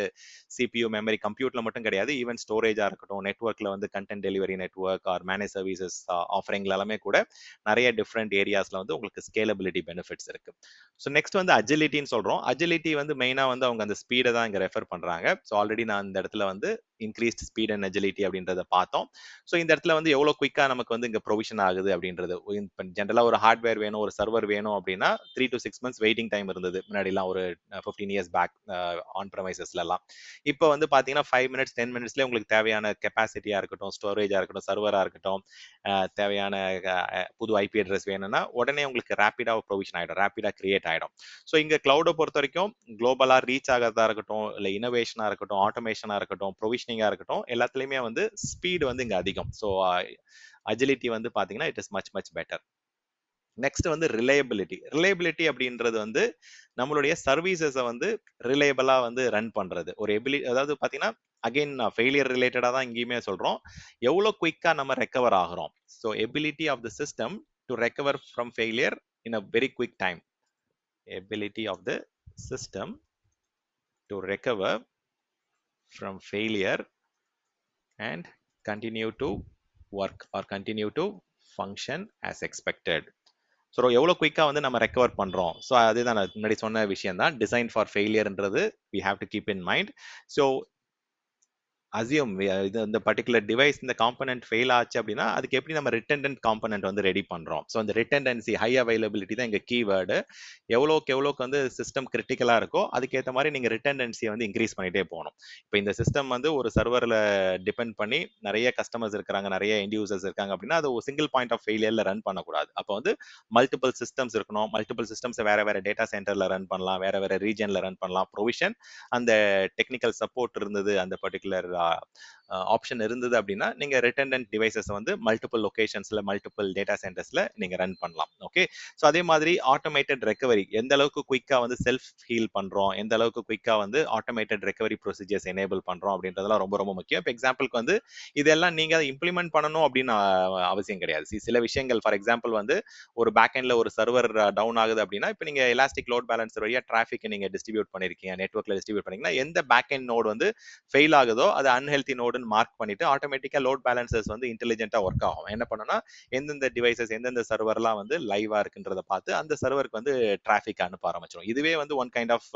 CPU memory கம்ப்யூட்டர்ல மட்டும் கிடையாது, ஈவன் ஸ்டோரேஜா இருக்கட்டும், நெட்வொர்க்ல வந்து content delivery network or manage services ஆஃபரிங்ல எல்லாமே கூட நிறைய டிஃப்ரெண்ட் ஏரியாஸ்ல வந்து உங்களுக்கு ஸ்கேலபிலிட்டி பெனிஃபிட்ஸ் இருக்கு. ஸோ நெக்ஸ்ட் வந்து அஜிலிட்டின்னு சொல்றோம். அஜிலிட்டி வந்து மெயினா வந்து அவங்க அந்த ஸ்பீடை தான் இங்க ரெஃபர் பண்றாங்க. ஸோ ஆல்ரெடி நான் இந்த இடத்துல வந்து இன்க்ரீஸ்ட் ஸ்பீட் அண்ட் அஜிலிட்டி அப்படின்றத பார்த்தோம். ஸோ இந்த இடத்துல வந்து எவ்வளவு குயிக்கா நமக்கு வந்து இங்க ப்ரொவிஷன் ஆகுது அப்படின்றது. இப்போ ஜென்ரலா ஒரு ஹார்ட்வேர் வேணும், ஒரு சர்வர் வேணும் அப்படின்னா 3 to 6 months வெயிட்டிங் டைம் இருந்தது முன்னாடிலாம், ஒரு 15 years பேக் ஆன் ப்ரமைசஸ்ல எல்லாம். இப்போ வந்து பாத்தீங்கன்னா 5 minutes 10 minutesல உங்களுக்கு தேவையான கெப்பாசிட்டியா இருக்கட்டும், ஸ்டோரேஜா இருக்கட்டும், சர்வரா இருக்கட்டும், தேவையான புது ஐபி அட்ரஸ் வேணும்னா உடனே உங்களுக்கு ரேப்பிடா ப்ரொவிஷன் ஆயிடும், ரேப்பிடா கிரியேட் ஆயிடும். ஸோ இங்க கிளவுடை பொறுத்த வரைக்கும் குளோபலா ரீச் ஆகிறதா இருக்கட்டும், இல்ல இனோவேஷனா இருக்கட்டும், ஆட்டோமேஷனா இருக்கட்டும், ப்ரொவிஷனிங்கா இருக்கட்டும், எல்லாத்துலயுமே வந்து ஸ்பீடு வந்து இங்க அதிகம். ஸோ அஜிலிட்டி வந்து பாத்தீங்கன்னா it is much much better. Next வந்து ரிலையபிலிட்டி. ரிலையபிலிட்டி அப்படின்றது வந்து நம்மளுடைய சர்வீசஸை வந்து ரிலையபிளா வந்து ரன் பண்றது. ஒரு அதாவது பாத்தீங்கன்னா அகைன் ஃபெயிலியர் ரிலேட்டடா தான் இங்கேயுமே சொல்றோம். எவ்வளவு குயிக்கா நம்ம ரெக்கவர் ஆகிறோம். So ability of the system to recover from failure in a very quick time. Ability of the system to recover from failure and continue to work or continue to function as expected. So எவ்வளோ குயிக்காக வந்து நம்ம recover பண்ணுறோம். So அதுதான் நான் முன்னாடி சொன்ன விஷயம் தான், டிசைன் ஃபார் ஃபெயிலியர்ன்றது we have to keep in mind. So assume இது இந்த பர்டிகுலர் டிவைஸ் இந்த காம்பனன்ட் ஃபெயில் ஆச்சு அப்படின்னா அதுக்கு எப்படி நம்ம ரிட்டன்டன்ட் காம்பனன்ட் வந்து ரெடி பண்றோம். ஸோ அந்த ரிட்டன்டன்சி ஹை அவைலபிலிட்டி தான் இங்க கீவேர்டு. எவ்வளோக்கு வந்து சிஸ்டம் கிரிட்டிக்கலா இருக்கோ அதுக்கேற்ற மாதிரி நீங்க ரிட்டன்டன்சியை வந்து இன்க்ரீஸ் பண்ணிட்டே போகணும். இப்போ இந்த சிஸ்டம் வந்து ஒரு சர்வர்ல டிபெண்ட் பண்ணி நிறைய கஸ்டமர்ஸ் இருக்காங்க, நிறைய எண்ட் யூசர்ஸ் இருக்காங்க அப்படின்னா அது ஒரு சிங்கிள் பாயிண்ட் ஆஃப் ஃபெயிலியர்ல ரன் பண்ணக்கூடாது. அப்போ வந்து மல்டிபிள் சிஸ்டம்ஸ் இருக்கணும். மல்டிபிள் சிஸ்டம்ஸ் வேற வேற டேட்டா சென்டர்ல ரன் பண்ணலாம், வேற வேற ரீஜன்ல ரன் பண்ணலாம். ப்ரொவிஷன் அந்த டெக்னிக்கல் சப்போர்ட் இருந்தது, அந்த பர்டிகுலர் ஆப்ஷன் இருந்தது அப்படின்னா நீங்க ரிட்டன்டன்ட் டிவைசஸ் வந்து மல்டிபிள் லொகேஷன்ஸ்ல மல்டிபிள் டேட்டா சென்டர்ஸ்ல நீங்க ரன் பண்ணலாம். ஓகே. ஸோ அதே மாதிரி ஆட்டோமேட்டட் ரெக்கவரி, எந்த அளவுக்கு குயிக்கா வந்து செல்ஃப் ஹீல் பண்றோம், எந்த அளவுக்கு குயிக்கா வந்து ஆட்டோமேட்டட் ரெக்கவரி ப்ரொசீஜர்ஸ் எனேபிள் பண்றோம் அப்படின்றதெல்லாம் ரொம்ப ரொம்ப முக்கியம். இப்போ எக்ஸாம்பிளுக்கு வந்து இதெல்லாம் நீங்க இம்ப்ளிமெண்ட் பண்ணணும் அப்படின்னு அவசியம் கிடையாது. சில விஷயங்கள் ஃபார் எக்ஸாம்பிள் வந்து ஒரு பேக் எண்ட்ல ஒரு சர்வர் டவுன் ஆகுது அப்படின்னா இப்போ நீங்க எலாஸ்டிக் லோட் பேலன்சர் வழியா டிராஃபிக் நீங்க டிஸ்ட்ரிபியூட் பண்ணிருக்கீங்க, நெட்வொர்க்ல டிஸ்ட்ரிபியூட் பண்ணீங்கன்னா எந்த பேக் எண்ட் நோடு வந்து ஃபெயில் ஆகுதோ அது அன்ஹெல்தி நோடுன்னு மார்க் பண்ணிட்டு ஆட்டோமேட்டிக்கா லோட் பேலன்சர்ஸ் வந்து இன்டெலிஜென்ட்டா ஒர்க் ஆகும். என்ன பண்ணணும்னா எந்தெந்த டிவைசஸ் எந்தெந்த சர்வர்லாம் வந்து லைவா இருக்குன்றத பார்த்து அந்த சர்வருக்கு வந்து டிராஃபிக் அனுப்ப ஆரம்பிச்சிடும். இதுவே வந்து one kind of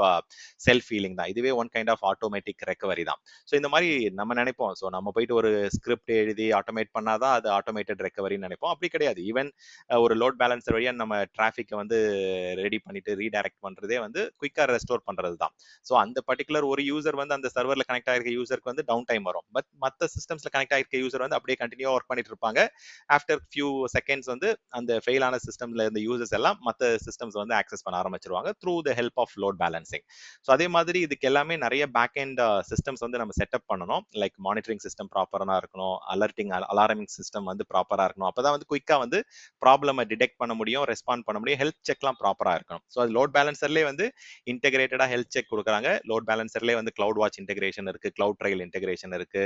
self healing தான். இதுவே one kind of automatic recovery தான். ஸோ இந்த மாதிரி நம்ம நினைப்போம், ஸோ நம்ம போயிட்டு ஒரு ஸ்கிரிப்ட் எழுதி ஆட்டோமேட் பண்ணாதான் அது ஆட்டோமேட்டட் ரெக்கவரின்னு நினைப்போம். அப்படி கிடையாது. ஈவன் ஒரு லோட் பேலன்சர் வழியா நம்ம டிராஃபிக்கை வந்து ரெடி பண்ணிட்டு ரீடைரக்ட் பண்றதே வந்து குயிக்கா ரெஸ்டோர் பண்றது தான். ஸோ அந்த பர்டிகுலர் ஒரு யூசர் வந்து அந்த சர்வர்ல கனெக்ட் ஆகிருக்க யூசருக்கு வந்து டவுன் டைம் வரும். பட் மற்ற சிஸ்டம்ஸ்ல கனெக்ட் ஆகிருக்க யூசர் வந்து அப்படியே கண்டினியூ ஒர்க் பண்ணிட்டு இருப்பாங்க. ஆஃப்டர் ஃபியூ செகண்ட்ஸ் வந்து அந்த ஃபெயில் ஆன சிஸ்டம்ல இருந்த யூசர்ஸ் எல்லாம் மற்ற சிஸ்டம்ஸ் வந்து ஆக்சஸ் பண்ண ஆரம்பிச்சிருவாங்க through the help of load balancing. So அதே மாதிரி இதுக்கு எல்லாமே நிறைய பேக் எண்ட் சிஸ்டம்ஸ் வந்து நம்ம செட்டப் பண்ணணும். லைக் மானிட்டரிங் சிஸ்டம் ப்ராப்பரா இருக்கணும், அலர்ட்டிங் அலாரமிங் சிஸ்டம் வந்து ப்ராப்பரா இருக்கணும். அப்பதான் வந்து குயிக்கா வந்து ப்ராப்ளமை டிடெக்ட் பண்ண முடியும், ரெஸ்பாண்ட் பண்ண முடியும், ஹெல்த் செக்லாம் ப்ராப்பரா இருக்கணும். ஸோ அது லோட் பேலன்சர்லேயே வந்து இன்டெகிரேட்டடா ஹெல்த் செக் கொடுக்குறாங்க. லோட் பேலன்சர்லேயே வந்து கிளவுட் வாட்ச் இன்டெகிரேஷன் இருக்கு, கிளவுட் ட்ரையல் இன்டெகிரேஷன் இருக்கு,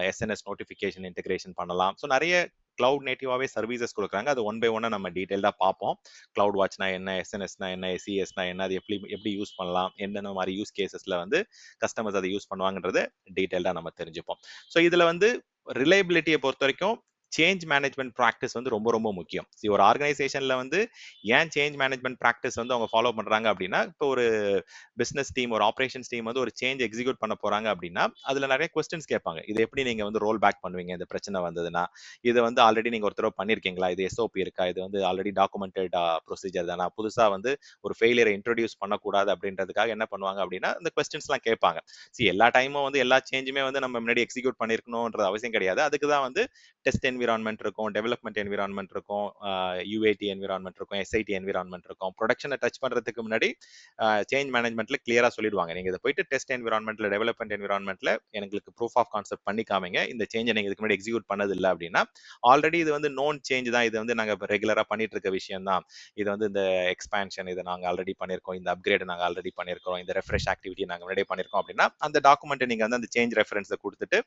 எஸ்என்எஸ் நோட்டிஃபிகேஷன் இன்டெகிரேஷன் பண்ணலாம். ஸோ நிறைய கிளவுட் நேட்டிவாவே சர்வீசஸ் கொடுக்குறாங்க. அது ஒன் பை ஒன்னா நம்ம டீடைல்டா பார்ப்போம். கிளவுட் வாட்ச்னா என்ன, எஸ்என்எஸ்னா என்ன, எஸ்இஎஸ்னா என்ன, அது எப்படி யூஸ் பண்ணலாம், என்னென்ன மாதிரி யூஸ் கேசஸ்ல வந்து கஸ்டமர்ஸ் அதை யூஸ் பண்ணுவாங்கன்றத டீடைல்டா நம்ம தெரிஞ்சுப்போம். ஸோ இதுல வந்து ரிலையபிலிட்டியை பொறுத்த வரைக்கும் சேஞ்ச் மேனேஜ்மெண்ட் ப்ராக்டிஸ் வந்து ரொம்ப ரொம்ப முக்கியம். ஒரு ஆர்கனைசேஷன்ல வந்து ஏன் சேஞ்ச் மேனேஜ்மெண்ட் ப்ராக்டிஸ் வந்து அவங்க ஃபாலோ பண்றாங்க அப்படின்னா, இப்போ ஒரு பிசினஸ் டீம், ஒரு ஆபரேஷன்ஸ் டீம் வந்து ஒரு சேஞ்ச் எக்ஸிக்யூட் பண்ண போறாங்க அப்படின்னா, அதுல நிறைய கொஸ்டின்ஸ் கேட்பாங்க. இது எப்படி நீங்க வந்து ரோல் பேக் பண்ணுவீங்க இந்த பிரச்சனை வந்ததுன்னா? இது வந்து ஆல்ரெடி நீங்க ஒரு தடவை பண்ணிருக்கீங்களா? இது எஸ்ஓபி இருக்கா? இது வந்து ஆல்ரெடி டாக்குமெண்டட் ப்ரொசீஜர் தானா? புதுசா வந்து ஒரு ஃபெயிலியரை இன்ட்ரோடியூஸ் பண்ணக்கூடாது அப்படின்றதுக்காக என்ன பண்ணுவாங்க அப்படின்னா, இந்த கொஸ்டின்ஸ்லாம் கேட்பாங்க. எல்லா டைமும் வந்து எல்லா சேஞ்சுமே வந்து நம்ம முன்னாடி எக்ஸிக்யூட் பண்ணிருக்கணும்ன்றது அவசியம் கிடையாது. அதுக்கு தான் வந்து டெஸ்ட் என்விரான்மெண்ட் இருக்கும், டெவலப்மெண்ட் என்விரான்மெண்ட் இருக்கும், யூஏடி என்விரான்மெண்ட் இருக்கும், எஸ்ஐடி என்விரான்மெண்ட் இருக்கும். ப்ரொடக்ஷனை டச் பண்றதுக்கு முன்னாடி சேஞ்ச் மேனேஜ்மெண்ட்ல கிளியரா சொல்லிடுவாங்க. நீங்க இதை போயிட்டு டெஸ்ட் என்விரான்மெண்ட்ல, டெவலப்மெண்ட் என்விரான்மெண்ட்ல எங்களுக்கு ப்ரூஃப் ஆஃப் கான்செப்ட் பண்ணி காமிங்க. இந்த சேஞ்சை நீங்க இதுக்கு முன்னாடி எக்ஸிக்யூட் பண்ணது இல்லை அப்படின்னா, ஆல்ரெடி இது வந்து நோன் சேஞ்ச் தான், இது வந்து நாங்க ரெகுலரா பண்ணிட்டு இருக்க விஷயம் தான், இது வந்து இந்த எக்ஸ்பான்ஷன் இதை நாங்க ஆல்ரெடி பண்ணிருக்கோம், இந்த அப்கிரேட் நாங்க ஆல்ரெடி பண்ணிருக்கோம், இந்த ரெஃப்ரெஷ் ஆக்டிவிட்டி நாங்க முன்னாடி பண்ணிருக்கோம் அப்படின்னா, அந்த டாக்குமெண்ட் நீங்க வந்து அந்த சேஞ்ச் ரெஃபரன்ஸை கொடுத்துட்டு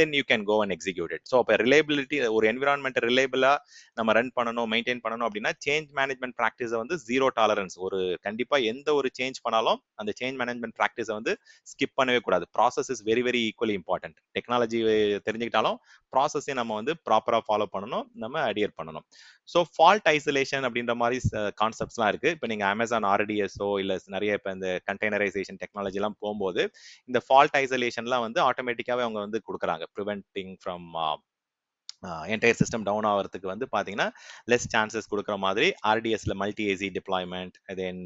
then you can go and execute it. So அப்போ ரிலேபிலிட்டி, ஒரு என்விரான்மெண்ட் ரிலேபிளா நம்ம ரன் பண்ணணும், மெயின்டைன் பண்ணணும் அப்படின்னா சேஞ்ச் மேனேஜ்மெண்ட் ப்ராக்டிஸை வந்து ஜீரோ டாலரன்ஸ். ஒரு கண்டிப்பா எந்த ஒரு சேஞ்ச் பண்ணாலும் அந்த சேஞ்ச் மேனேஜ்மெண்ட் ப்ராக்டிஸை வந்து ஸ்கிப் பண்ணவே கூடாது. Process is very very equally important. Technology தெரிஞ்சுக்கிட்டாலும் ப்ராசஸையும் நம்ம வந்து ப்ராப்பரா ஃபாலோ பண்ணணும், நம்ம அடியர் பண்ணணும். ஸோ ஃபால்ட் ஐசோலேஷன் அப்படின்ற மாதிரி கான்செப்ட்ஸ்லாம் இருக்கு. இப்போ நீங்க அமேசான் ஆர்டிஎஸ்ஓ இல்ல நிறைய இப்போ இந்த கண்டெய்னரைசேஷன் டெக்னாலஜி எல்லாம் போகும்போது இந்த ஃபால்ட் ஐசோலேஷன்லாம் வந்து ஆட்டோமேட்டிக்காவே அவங்க வந்து கொடுக்குறாங்க. Preventing from entire system down ஆகிறதுக்கு வந்து பார்த்தீங்கன்னா லெஸ் சான்சஸ் கொடுக்குற மாதிரி ஆர்டிஎஸ்ல multi AC deployment, then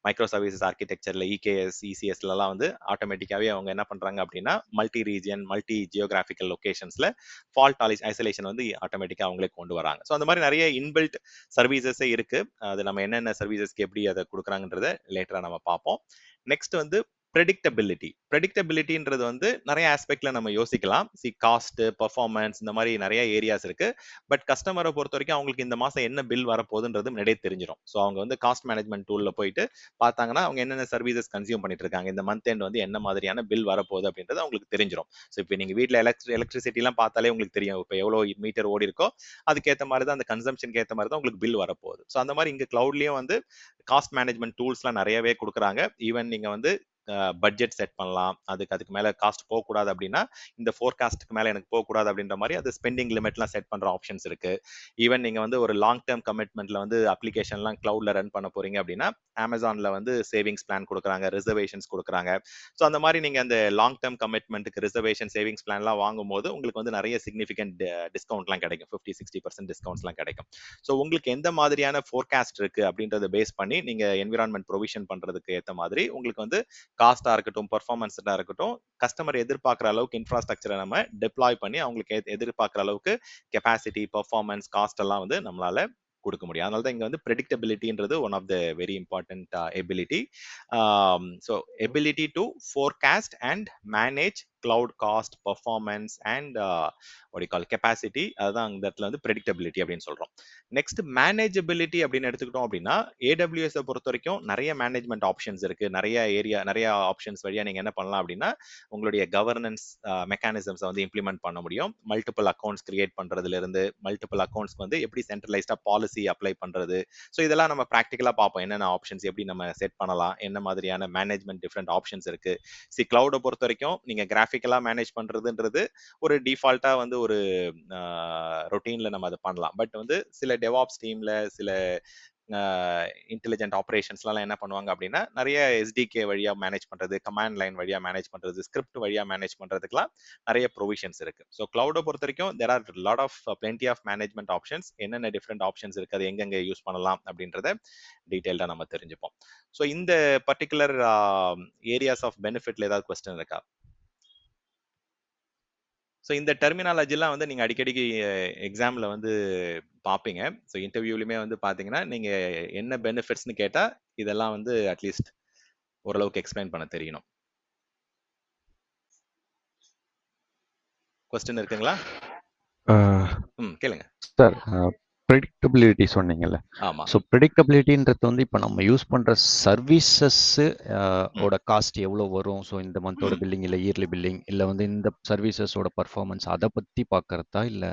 micro services ஆர்கிடெக்சர்ல இகேஎஸ் இசிஎஸ்லாம் வந்து ஆட்டோமேட்டிக்காவே அவங்க என்ன பண்றாங்க அப்படின்னா மல்டி ரீஜியன், மல்டி ஜியோகிராபிக்கல் லொகேஷன்ஸ்ல ஃபால்ட் ஐசோலேஷன் வந்து ஆட்டோமேட்டிக்கா அவங்களே கொண்டு வராங்க. ஸோ அந்த மாதிரி நிறைய இன்பில்ட் சர்வீசஸே இருக்கு. அது நம்ம என்னென்ன சர்வீசஸ்க்கு எப்படி அதை கொடுக்குறாங்கன்றத லேட்டரா நம்ம பார்ப்போம். நெக்ஸ்ட் வந்து ப்ரெடிக்டபிலிட்டின்றது வந்து நிறைய ஆஸ்பெக்ட்ல நம்ம யோசிக்கலாம். காஸ்ட், பெர்ஃபார்மன்ஸ், இந்த மாதிரி நிறைய ஏரியாஸ் இருக்கு. பட் கஸ்டமரை பொறுத்த வரைக்கும் அவங்களுக்கு இந்த மாசம் என்ன பில் வரப்போகுதுன்றது முன்னாடியே தெரிஞ்சிடும். ஸோ அவங்க வந்து காஸ்ட் மேனேஜ்மெண்ட் டூல்ல போயிட்டு பார்த்தாங்கன்னா அவங்க என்னென்ன சர்வீசஸ் கன்சியூம் பண்ணிட்டு இருக்காங்க, இந்த மந்த் எண்ட் வந்து என்ன மாதிரியான பில் வரப்போகுது அப்படின்றது அவங்களுக்கு தெரிஞ்சிடும். ஸோ இப்போ நீங்க வீட்டில் எலக்ட்ரிசிட்டிலாம் பார்த்தாலே உங்களுக்கு தெரியும் இப்போ எவ்வளோ மீட்டர் ஓடி இருக்கோ அதுக்கேற்ற மாதிரி தான், அந்த கன்சம்ஷனுக்கு ஏற்ற மாதிரி தான் உங்களுக்கு பில் வரப்போகுது. ஸோ அந்த மாதிரி இங்க கிளவுட்லயும் வந்து காஸ்ட் மேனேஜ்மெண்ட் டூல்ஸ்லாம் நிறையவே கொடுக்குறாங்க. ஈவன் நீங்க வந்து பட்ஜெட் செட் பண்ணலாம். அதுக்கு மேல காஸ்ட் போகக்கூடாது அப்படின்னா இந்த ஃபோர்காஸ்ட்டுக்கு மேல எனக்கு போகக்கூடாது அப்படின்ற மாதிரி அது ஸ்பெண்டிங் லிமிட்லாம் செட் பண்ற ஆப்ஷன்ஸ் இருக்கு. ஈவன் நீங்க வந்து ஒரு லாங் டேர்ம் கமிட்மெண்ட்ல வந்து அப்ளிகேஷன்லாம் கிளவுட்ல ரன் பண்ண போறீங்க அப்படின்னா அமேசான்ல வந்து சேவிங்ஸ் பிளான் கொடுக்குறாங்க, ரிசர்வேஷன்ஸ் கொடுக்குறாங்க. ஸோ அந்த மாதிரி நீங்க அந்த லாங் டேர்ம் கமிட்மெண்ட்டுக்கு ரிசர்வேஷன் சேவிங்ஸ் பிளான்லாம் வாங்கும்போது உங்களுக்கு வந்து நிறைய சிக்னிஃபிகண்ட் டிஸ்கவுண்ட்லாம் கிடைக்கும், 50-60% டிஸ்கவுண்ட்ஸ்லாம் கிடைக்கும். ஸோ உங்களுக்கு எந்த மாதிரியான ஃபோர்காஸ்ட் இருக்கு அப்படின்றத பேஸ் பண்ணி நீங்க என்விரான்மெண்ட் ப்ரொவிஷன் பண்றதுக்கு ஏற்ற மாதிரி உங்களுக்கு வந்து காஸ்டா இருக்கட்டும், பெர்ஃபார்மன்ஸா இருக்கட்டும், கஸ்டமர் எதிர்பார்க்குற அளவுக்கு இன்ஃப்ராஸ்ட்ரக்சரை நம்ம டெப்ளாய் பண்ணி அவங்களுக்கு எதிர்பார்க்குற அளவுக்கு கெப்பாசிட்டி, பெர்ஃபார்மன்ஸ், காஸ்ட் எல்லாம் வந்து நம்மளால கொடுக்க முடியும். அதனால தான் இங்க வந்து ப்ரெடிக்டபிலிட்டின்றது one of the very important ability. So ability to forecast and manage cloud cost, performance and capacity, அதுதான் இந்த இடத்துல வந்து ப்ரெடிக்டபிலிட்டி அப்படின்னு சொல்றோம். நெக்ஸ்ட் மேனேஜபிலிட்டி அப்படின்னு எடுத்துக்கிட்டோம் அப்படின்னா AWS பொறுத்த வரைக்கும் நிறைய மேனேஜ்மெண்ட் ஆப்ஷன்ஸ் இருக்கு. நிறைய ஆப்ஷன்ஸ் வழியா நீங்க என்ன பண்ணலாம் அப்படின்னா உங்களுடைய கவர்னன்ஸ் மெக்கானிசம்ஸை வந்து இம்ப்ளிமெண்ட் பண்ண முடியும். மல்டிபிள் அக்கௌண்ட்ஸ் கிரியேட் பண்றதுல இருந்து மல்டிபிள் அக்கௌண்ட்ஸ்க்கு வந்து எப்படி சென்ட்ரலைஸ்டா பாலிசி அப்ளை பண்றது, ஸோ இதெல்லாம் நம்ம ப்ராக்டிக்கலா பார்ப்போம். என்னென்ன ஆப்ஷன்ஸ் எப்படி நம்ம செட் பண்ணலாம், என்ன மாதிரியான மேனேஜ்மெண்ட் டிஃப்ரெண்ட் ஆப்ஷன்ஸ் இருக்கு. கிளவுடை பொறுத்த வரைக்கும் நீங்க கிராஃபிக்கலா மேனேஜ் பண்றதுன்றது ஒரு டிஃபால்ட்டா வந்து ஒரு ரொட்டீன்ல நம்ம அதை பண்ணலாம். பட் வந்து சில டெவாப்ஸ் டீம்ல சில இன்டெலிஜென்ட் ஆப்ரேஷன்ஸ்லாம் என்ன பண்ணுவாங்க அப்படின்னா நிறைய SDK வழியா மேனேஜ் பண்றது, கமாண்ட் லைன் வழியா மேனேஜ் பண்றது, ஸ்கிரிப்ட் வழியா மேனேஜ் பண்றதுக்குலாம் நிறைய ப்ரொவிஷன்ஸ் இருக்கு. ஸோ கிளவுடை பொறுத்த வரைக்கும் there are lot of plenty of management options. என்னென்ன டிஃப்ரெண்ட் ஆப்ஷன்ஸ் இருக்கு, அது எங்கெங்க யூஸ் பண்ணலாம் அப்படின்றத டீடைல்டா நம்ம தெரிஞ்சுப்போம். ஸோ இந்த பர்டிகுலர் ஏரியாஸ் ஆஃப் பெனிஃபிட்ல ஏதாவது கொஸ்டின் இருக்கா? ஸோ இந்த டெர்மினாலஜிலாம் வந்து நீங்கள் அடிக்கடிக்கு எக்ஸாமில் வந்து பார்ப்பீங்க. ஸோ இன்டர்வியூலையுமே வந்து பார்த்தீங்கன்னா நீங்கள் என்ன பெனிஃபிட்ஸ்னு கேட்டால் இதெல்லாம் வந்து அட்லீஸ்ட் ஓரளவுக்கு எக்ஸ்பிளைன் பண்ண தெரியணும். கொஸ்டின் இருக்குங்களா? கேளுங்க சார். ப்ரெடிக்டபிலிட்டி சொன்னீங்கல்ல, ஆமா. ஸோ ப்ரெடிக்டபிலிட்டின்றது வந்து இப்போ நம்ம யூஸ் பண்ணுற சர்வீசஸ் ஓட காஸ்ட் எவ்வளோ வரும், ஸோ இந்த மந்தோட பில்லிங் இல்லை இயர்லி பில்லிங் இல்லை வந்து இந்த சர்வீசஸோட பர்ஃபார்மன்ஸ் அதை பற்றி பார்க்கறதா இல்லை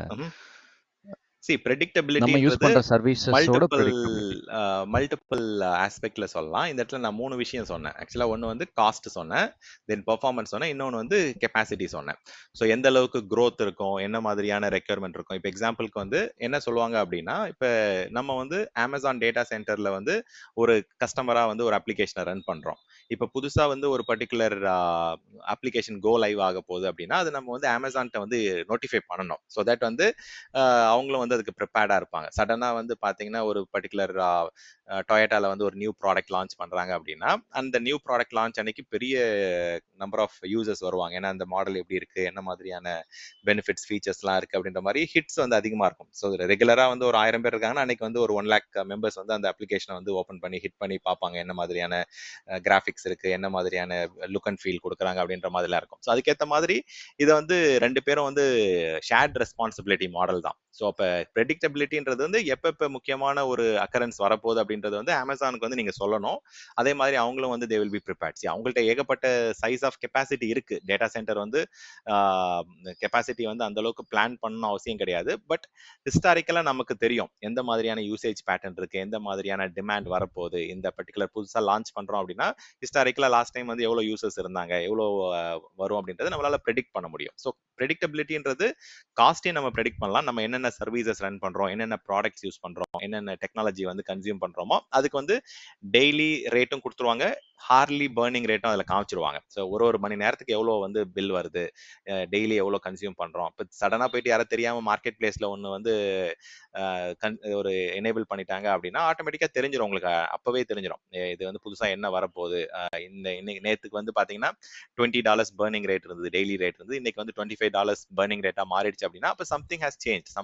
சி நம்ம யூஸ் ப்ரெடிக்டபிலிட்டின்றது பண்ற சர்வீசஸோட ப்ரெடிக்டபிலிட்டி. மல்டிபிள் ஆஸ்பெக்ட்ல சொல்லலாம். இந்த இடத்துல நான் 3 விஷயம் சொன்னேன். ஆக்சுவலா ஒண்ணு வந்து காஸ்ட் சொன்னேன், தென் பெர்ஃபார்மன்ஸ் சொன்னேன், இன்னொன்னு வந்து கெப்பாசிட்டி சொன்னேன். ஸோ எந்த அளவுக்கு growth இருக்கும், என்ன மாதிரியான ரெக்யர்மென்ட் இருக்கும். இப்போ எக்ஸாம்பிளுக்கு வந்து என்ன சொல்லுவாங்க அப்படின்னா, இப்ப நம்ம வந்து Amazon டேட்டா சென்டர்ல வந்து ஒரு கஸ்டமரா வந்து ஒரு அப்ளிகேஷனை ரன் பண்றோம். இப்ப புதுசா வந்து ஒரு பர்ட்டிகுலர் அப்ளிகேஷன் கோ லைவ் ஆக போகுது அப்படின்னா, அது நம்ம வந்து Amazonட்ட வந்து நோட்டிஃபை பண்ணணும். ஸோ தட் வந்து அவங்களும் வந்து அதுக்கு ப்ரிப்பேர்டா இருப்பாங்க. சடனா வந்து பாத்தீங்கன்னா ஒரு பர்ட்டிகுலர் டொயோட்டால வந்து ஒரு நியூ ப்ராடக்ட் லான்ச் பண்றாங்க அப்படின்னா, அந்த நியூ ப்ராடக்ட் லான்ச் அன்னைக்கு பெரிய நம்பர் ஆஃப் யூசர்ஸ் வருவாங்க. ஏன்னா அந்த மாடல் எப்படி இருக்கு, என்ன மாதிரியான பெனிஃபிட்ஸ் ஃபீச்சர்ஸ்லாம் இருக்கு அப்படின்ற மாதிரி ஹிட்ஸ் வந்து அதிகமா இருக்கும். ஸோ ரெகுலரா வந்து ஒரு 1000 பேர் இருக்காங்கன்னா அன்னைக்கு வந்து ஒரு 1,00,000 மெம்பர்ஸ் வந்து அந்த அப்ளிகேஷனை வந்து ஓப்பன் பண்ணி ஹிட் பண்ணி பார்ப்பாங்க. என்ன மாதிரியான கிராஃபிக்ஸ் இருக்கு, என்ன மாதிரியான லுக் அண்ட் ஃபீல் கொடுக்குறாங்க அப்படின்ற மாதிரிலாம் இருக்கும். ஸோ அதுக்கேற்ற மாதிரி இதை வந்து 2 பேரும் வந்து ஷேர்ட் ரெஸ்பான்சிபிலிட்டி மாடல் தான். ஸோ அப்போ ப்ரெடிக்டபிலிட்டின்றது வந்து எப்பப்போ முக்கியமான ஒரு அக்கரன்ஸ் வரப்போகுது அப்படின்றது வந்து அமேசானுக்கு வந்து நீங்க சொல்லணும். அதே மாதிரி அவங்களும் வந்து தே வில் பி ப்ரிப்பேர்ட். அவங்கள்ட்ட ஏகப்பட்ட சைஸ் ஆஃப் கெப்பாசிட்டி இருக்கு. டேட்டா சென்டர் வந்து கெப்பாசிட்டி வந்து அந்த அளவுக்கு பிளான் பண்ணணும் அவசியம் கிடையாது. பட் ஹிஸ்டாரிக்கலா நமக்கு தெரியும் எந்த மாதிரியான யூசேஜ் பேட்டர்ன் இருக்கு, எந்த மாதிரியான டிமாண்ட் வரப்போகுது. இந்த பர்டிகுலர் புதுசா லான்ச் பண்றோம் அப்படின்னா ஹிஸ்டாரிக்கலா லாஸ்ட் டைம் வந்து எவ்வளவு யூசர்ஸ் இருந்தாங்க, எவ்வளவு வரும் அப்படின்றத நம்மளால ப்ரெடிக்ட் பண்ண முடியும். ஸோ ப்ரெடிக்டபிலிட்டின்றது காஸ்ட்டையும் நம்ம ப்ரெடிக்ட் பண்ணலாம். நம்ம என்னென்ன சர்வீசஸ் ரன் பண்றோம், என்னென்ன ப்ராடக்ட்ஸ் யூஸ் பண்றோம், என்னென்ன டெக்னாலஜி வந்து கன்சியூம் பண்றோமோ அதுக்கு வந்து டெய்லி ரேட்டும் கொடுத்துருவாங்க, ஹார்லி பர்னிங் ரேட்டும் அதில் காமிச்சிருவாங்க. ஸோ ஒரு மணி நேரத்துக்கு எவ்வளோ வந்து பில் வருது, டெய்லி எவ்வளோ கன்சியூம் பண்றோம். இப்போ சடனா போயிட்டு யாரும் தெரியாம மார்க்கெட் பிளேஸ்ல ஒன்று வந்து ஒரு எனேபிள் பண்ணிட்டாங்க அப்படின்னா ஆட்டோமேட்டிக்கா தெரிஞ்சிடும் உங்களுக்கு. அப்பவே தெரிஞ்சிடும் இது வந்து புதுசா என்ன வரப்போகுது. இந்த இன்னைக்கு நேத்துக்கு வந்து பாத்தீங்கன்னா $20 பர்னிங் ரேட் இருந்தது, டெய்லி ரேட் இருந்தது. இன்னைக்கு வந்து $25 பர்னிங் ரேட்டா மாறிடுச்சு அப்படின்னா அப்ப சம்திங் ஹேஸ் சேஞ்ச்.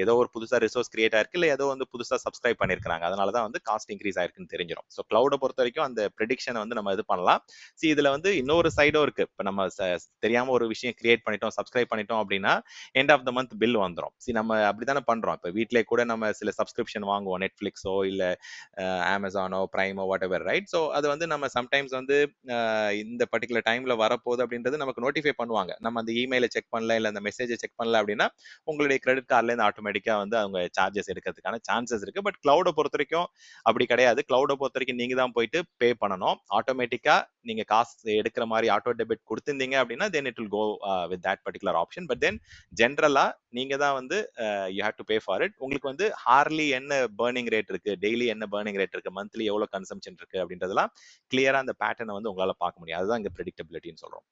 ஏதோ ஒரு புதுசா ரிசோர்ஸ் கிரியேட் ஆயிருக்கு, இல்ல ஏதோ வந்து புதுசா சப்ஸ்கிரைப் பண்ணிருக்காங்க, அதனாலதான் வந்து காஸ்ட் இன்க்ரீஸ் ஆயிருக்குன்னு தெரிஞ்சிடும். ஸோ கிளவுடை பொறுத்த வரைக்கும் அந்த ப்ரெடிக்ஷனை வந்து நம்ம இது பண்ணலாம். இதுல வந்து இன்னொரு சைடும் இருக்கு. இப்ப நம்ம தெரியாம ஒரு விஷயம் கிரியேட் பண்ணிட்டோம், சப்ஸ்கிரைப் பண்ணிட்டோம் அப்படின்னா end of the month bill வந்துடும். நம்ம அப்படித்தானே பண்றோம். இப்ப வீட்டிலே கூட நம்ம சில சப்ஸ்கிரிப்ஷன் வாங்குவோம், நெட்ஃபிளிக்ஸோ இல்ல அமேசானோ பிரைமோ வாட் எவர், ரைட்? ஸோ அது வந்து நம்ம சம்டைம்ஸ் வந்து இந்த பர்டிகுலர் டைம்ல வரப்போகுது அப்படின்றது நமக்கு நோட்டிஃபை பண்ணுவாங்க. நம்ம அந்த இமெயிலை செக் பண்ணல, இல்ல அந்த மெசேஜை செக் பண்ணல அப்படின்னா உங்களுடைய கிரெடிட் கார்டுல இருந்து ஆட்டோமேட்டிக்கா வந்து அவங்க சார்ஜஸ் எடுக்கிறதுக்கான சான்சஸ் இருக்கு. பட் கிளவுடை பொறுத்த வரைக்கும் அப்படி கிடையாது. கிளவுடை பொறுத்த வரைக்கும் நீங்க தான் போயிட்டு பே பண்ணணும். ஆட்டோமேட்டிக்கா நீங்க காசு எடுக்கிற மாதிரி ஆட்டோ டெபிட் கொடுத்திருந்தீங்க அப்படின்னா then it will go with that particular option. But then ஜென்ரலா நீங்க தான் வந்து you have to pay for it. உங்களுக்கு வந்து ஹார்லி என்ன பர்னிங் ரேட் இருக்கு, டெய்லி என்ன பர்னிங் ரேட் இருக்கு, மந்த்லி எவ்வளவு கன்சம்ஷன் இருக்கு அப்படின்றதெல்லாம் கிளியரா அந்த பேட்டர்னை வந்து உங்களால பார்க்க முடியும். அதுதான் இங்க ப்ரெடிக்டபிலிட்டின்னு சொல்றோம்.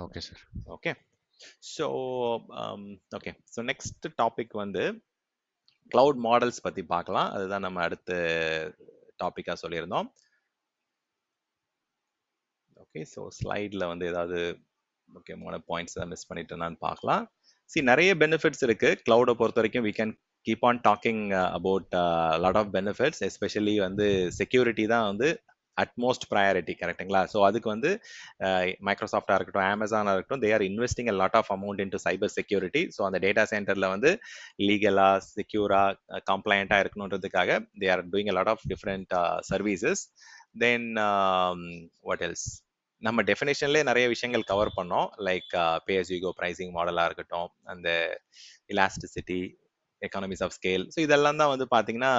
Okay sir. Okay. So okay, so next topic வந்து கிளவுட் மாடல்ஸ் பத்தி பார்க்கலாம். அதுதான் நம்ம அடுத்த டாபிக்கா சொல்லியிருந்தோம். ஓகே, ஸோ ஸ்லைட்ல வந்து ஏதாவது முக்கியமான பாயிண்ட்ஸ் தான் மிஸ் பண்ணிட்டேன்னு பார்க்கலாம். நிறைய பெனிஃபிட்ஸ் இருக்கு கிளவுடை பொறுத்த வரைக்கும். We can keep on talking about lot of benefits. Especially வந்து செக்யூரிட்டி தான் வந்து அட்மோஸ்ட் ப்ரையாரிட்டி, கரெக்டுங்களா? ஸோ அதுக்கு வந்து மைக்ரோசாஃப்டா இருக்கட்டும், அமேசானா இருக்கட்டும், they are investing a lot of amount in to cyber security. So அந்த டேட்டா சென்டர்ல வந்து லீகலா, செக்யூரா, கம்ப்ளைண்டா இருக்கணுன்றதுக்காக they are doing a lot of different services. Then what else, நம்ம டெஃபினேஷன்லேயே நிறைய விஷயங்கள் கவர் பண்ணோம். Like pay as you go pricing மாடலாக இருக்கட்டும், அந்த elasticity, economies of scale. So இதெல்லாம் தான் வந்து பார்த்தீங்கன்னா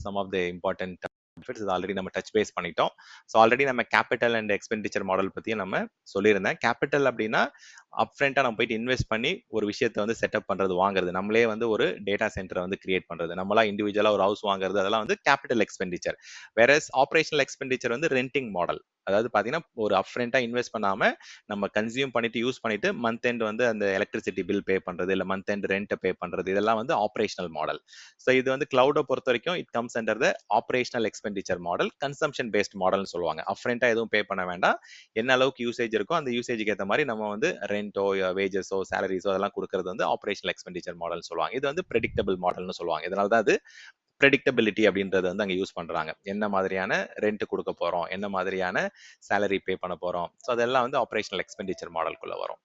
some of the important benefits. இது ஆல்ரெடி நம்ம டச் பேஸ் பண்ணிட்டோம். ஸோ ஆல்ரெடி நம்ம கேபிட்டல் அண்ட் எக்ஸ்பெண்டிச்சர் மாடல் பற்றியும் நம்ம சொல்லியிருந்தேன். கேபிட்டல் அப்படின்னா அப்ஃப்ரண்ட்டாக நம்ம போயிட்டு இன்வெஸ்ட் பண்ணி ஒரு விஷயத்தை வந்து செட்டப் பண்ணுறது, வாங்குறது, நம்மளே வந்து ஒரு டேட்டா சென்டரை வந்து கிரியேட் பண்ணுறது, நம்மளா இண்டிவிஜுவலாக ஒரு ஹவுஸ் வாங்குறது, அதெல்லாம் வந்து கேபிட்டல் எக்ஸ்பெண்டிச்சர். வேற ஆப்ரேஷனல் எக்ஸ்பெண்டிச்சர் வந்து ரெண்டிங் மாடல். அதாவது பாத்தீங்கன்னா ஒரு அப்ஃப்ரண்டா இன்வெஸ்ட் பண்ணாம நம்ம கன்சியூம் பண்ணிட்டு யூஸ் பண்ணிட்டு மந்த் எண்ட் வந்து அந்த எலக்ட்ரிசிட்டி பில் பே பண்றது, இல்ல மந்த் எண்ட் ரெண்ட் பே பண்றது, இதெல்லாம் வந்து ஆப்ரேஷனல் மாடல். ஸோ இது வந்து கிளவுடை பொறுத்த வரைக்கும் it comes under the operational expenditure model. Consumption based மாடல்னு சொல்லுவாங்க. அப்ஃப்ரண்டா எதுவும் பே பண்ண வேண்டாம், என்ன அளவுக்கு யூசேஜ் இருக்கோ அந்த யூசேஜுக்கு ஏற்ற மாதிரி நம்ம வந்து ரெண்டோ, வேஜஸோ, சேலரிஸோ அதெல்லாம் கொடுக்கறது வந்து ஆப்ரேஷனல் எக்ஸ்பெண்டிச்சர் மாடல் சொல்லுவாங்க. இது வந்து ப்ரெடிக்டபிள் மாடல்னு சொல்லுவாங்க. இதனால தான் அது ப்ரெடிக்டபிலிட்டி அப்படின்றது வந்து அங்க யூஸ் பண்றாங்க. என்ன மாதிரியான ரெண்ட் கொடுக்க போறோம், என்ன மாதிரியான சேலரி பே பண்ண போறோம், ஸோ அதெல்லாம் வந்து ஆப்ரேஷனல் எக்ஸ்பெண்டிச்சர் மாடலுக்குள்ள வரும்.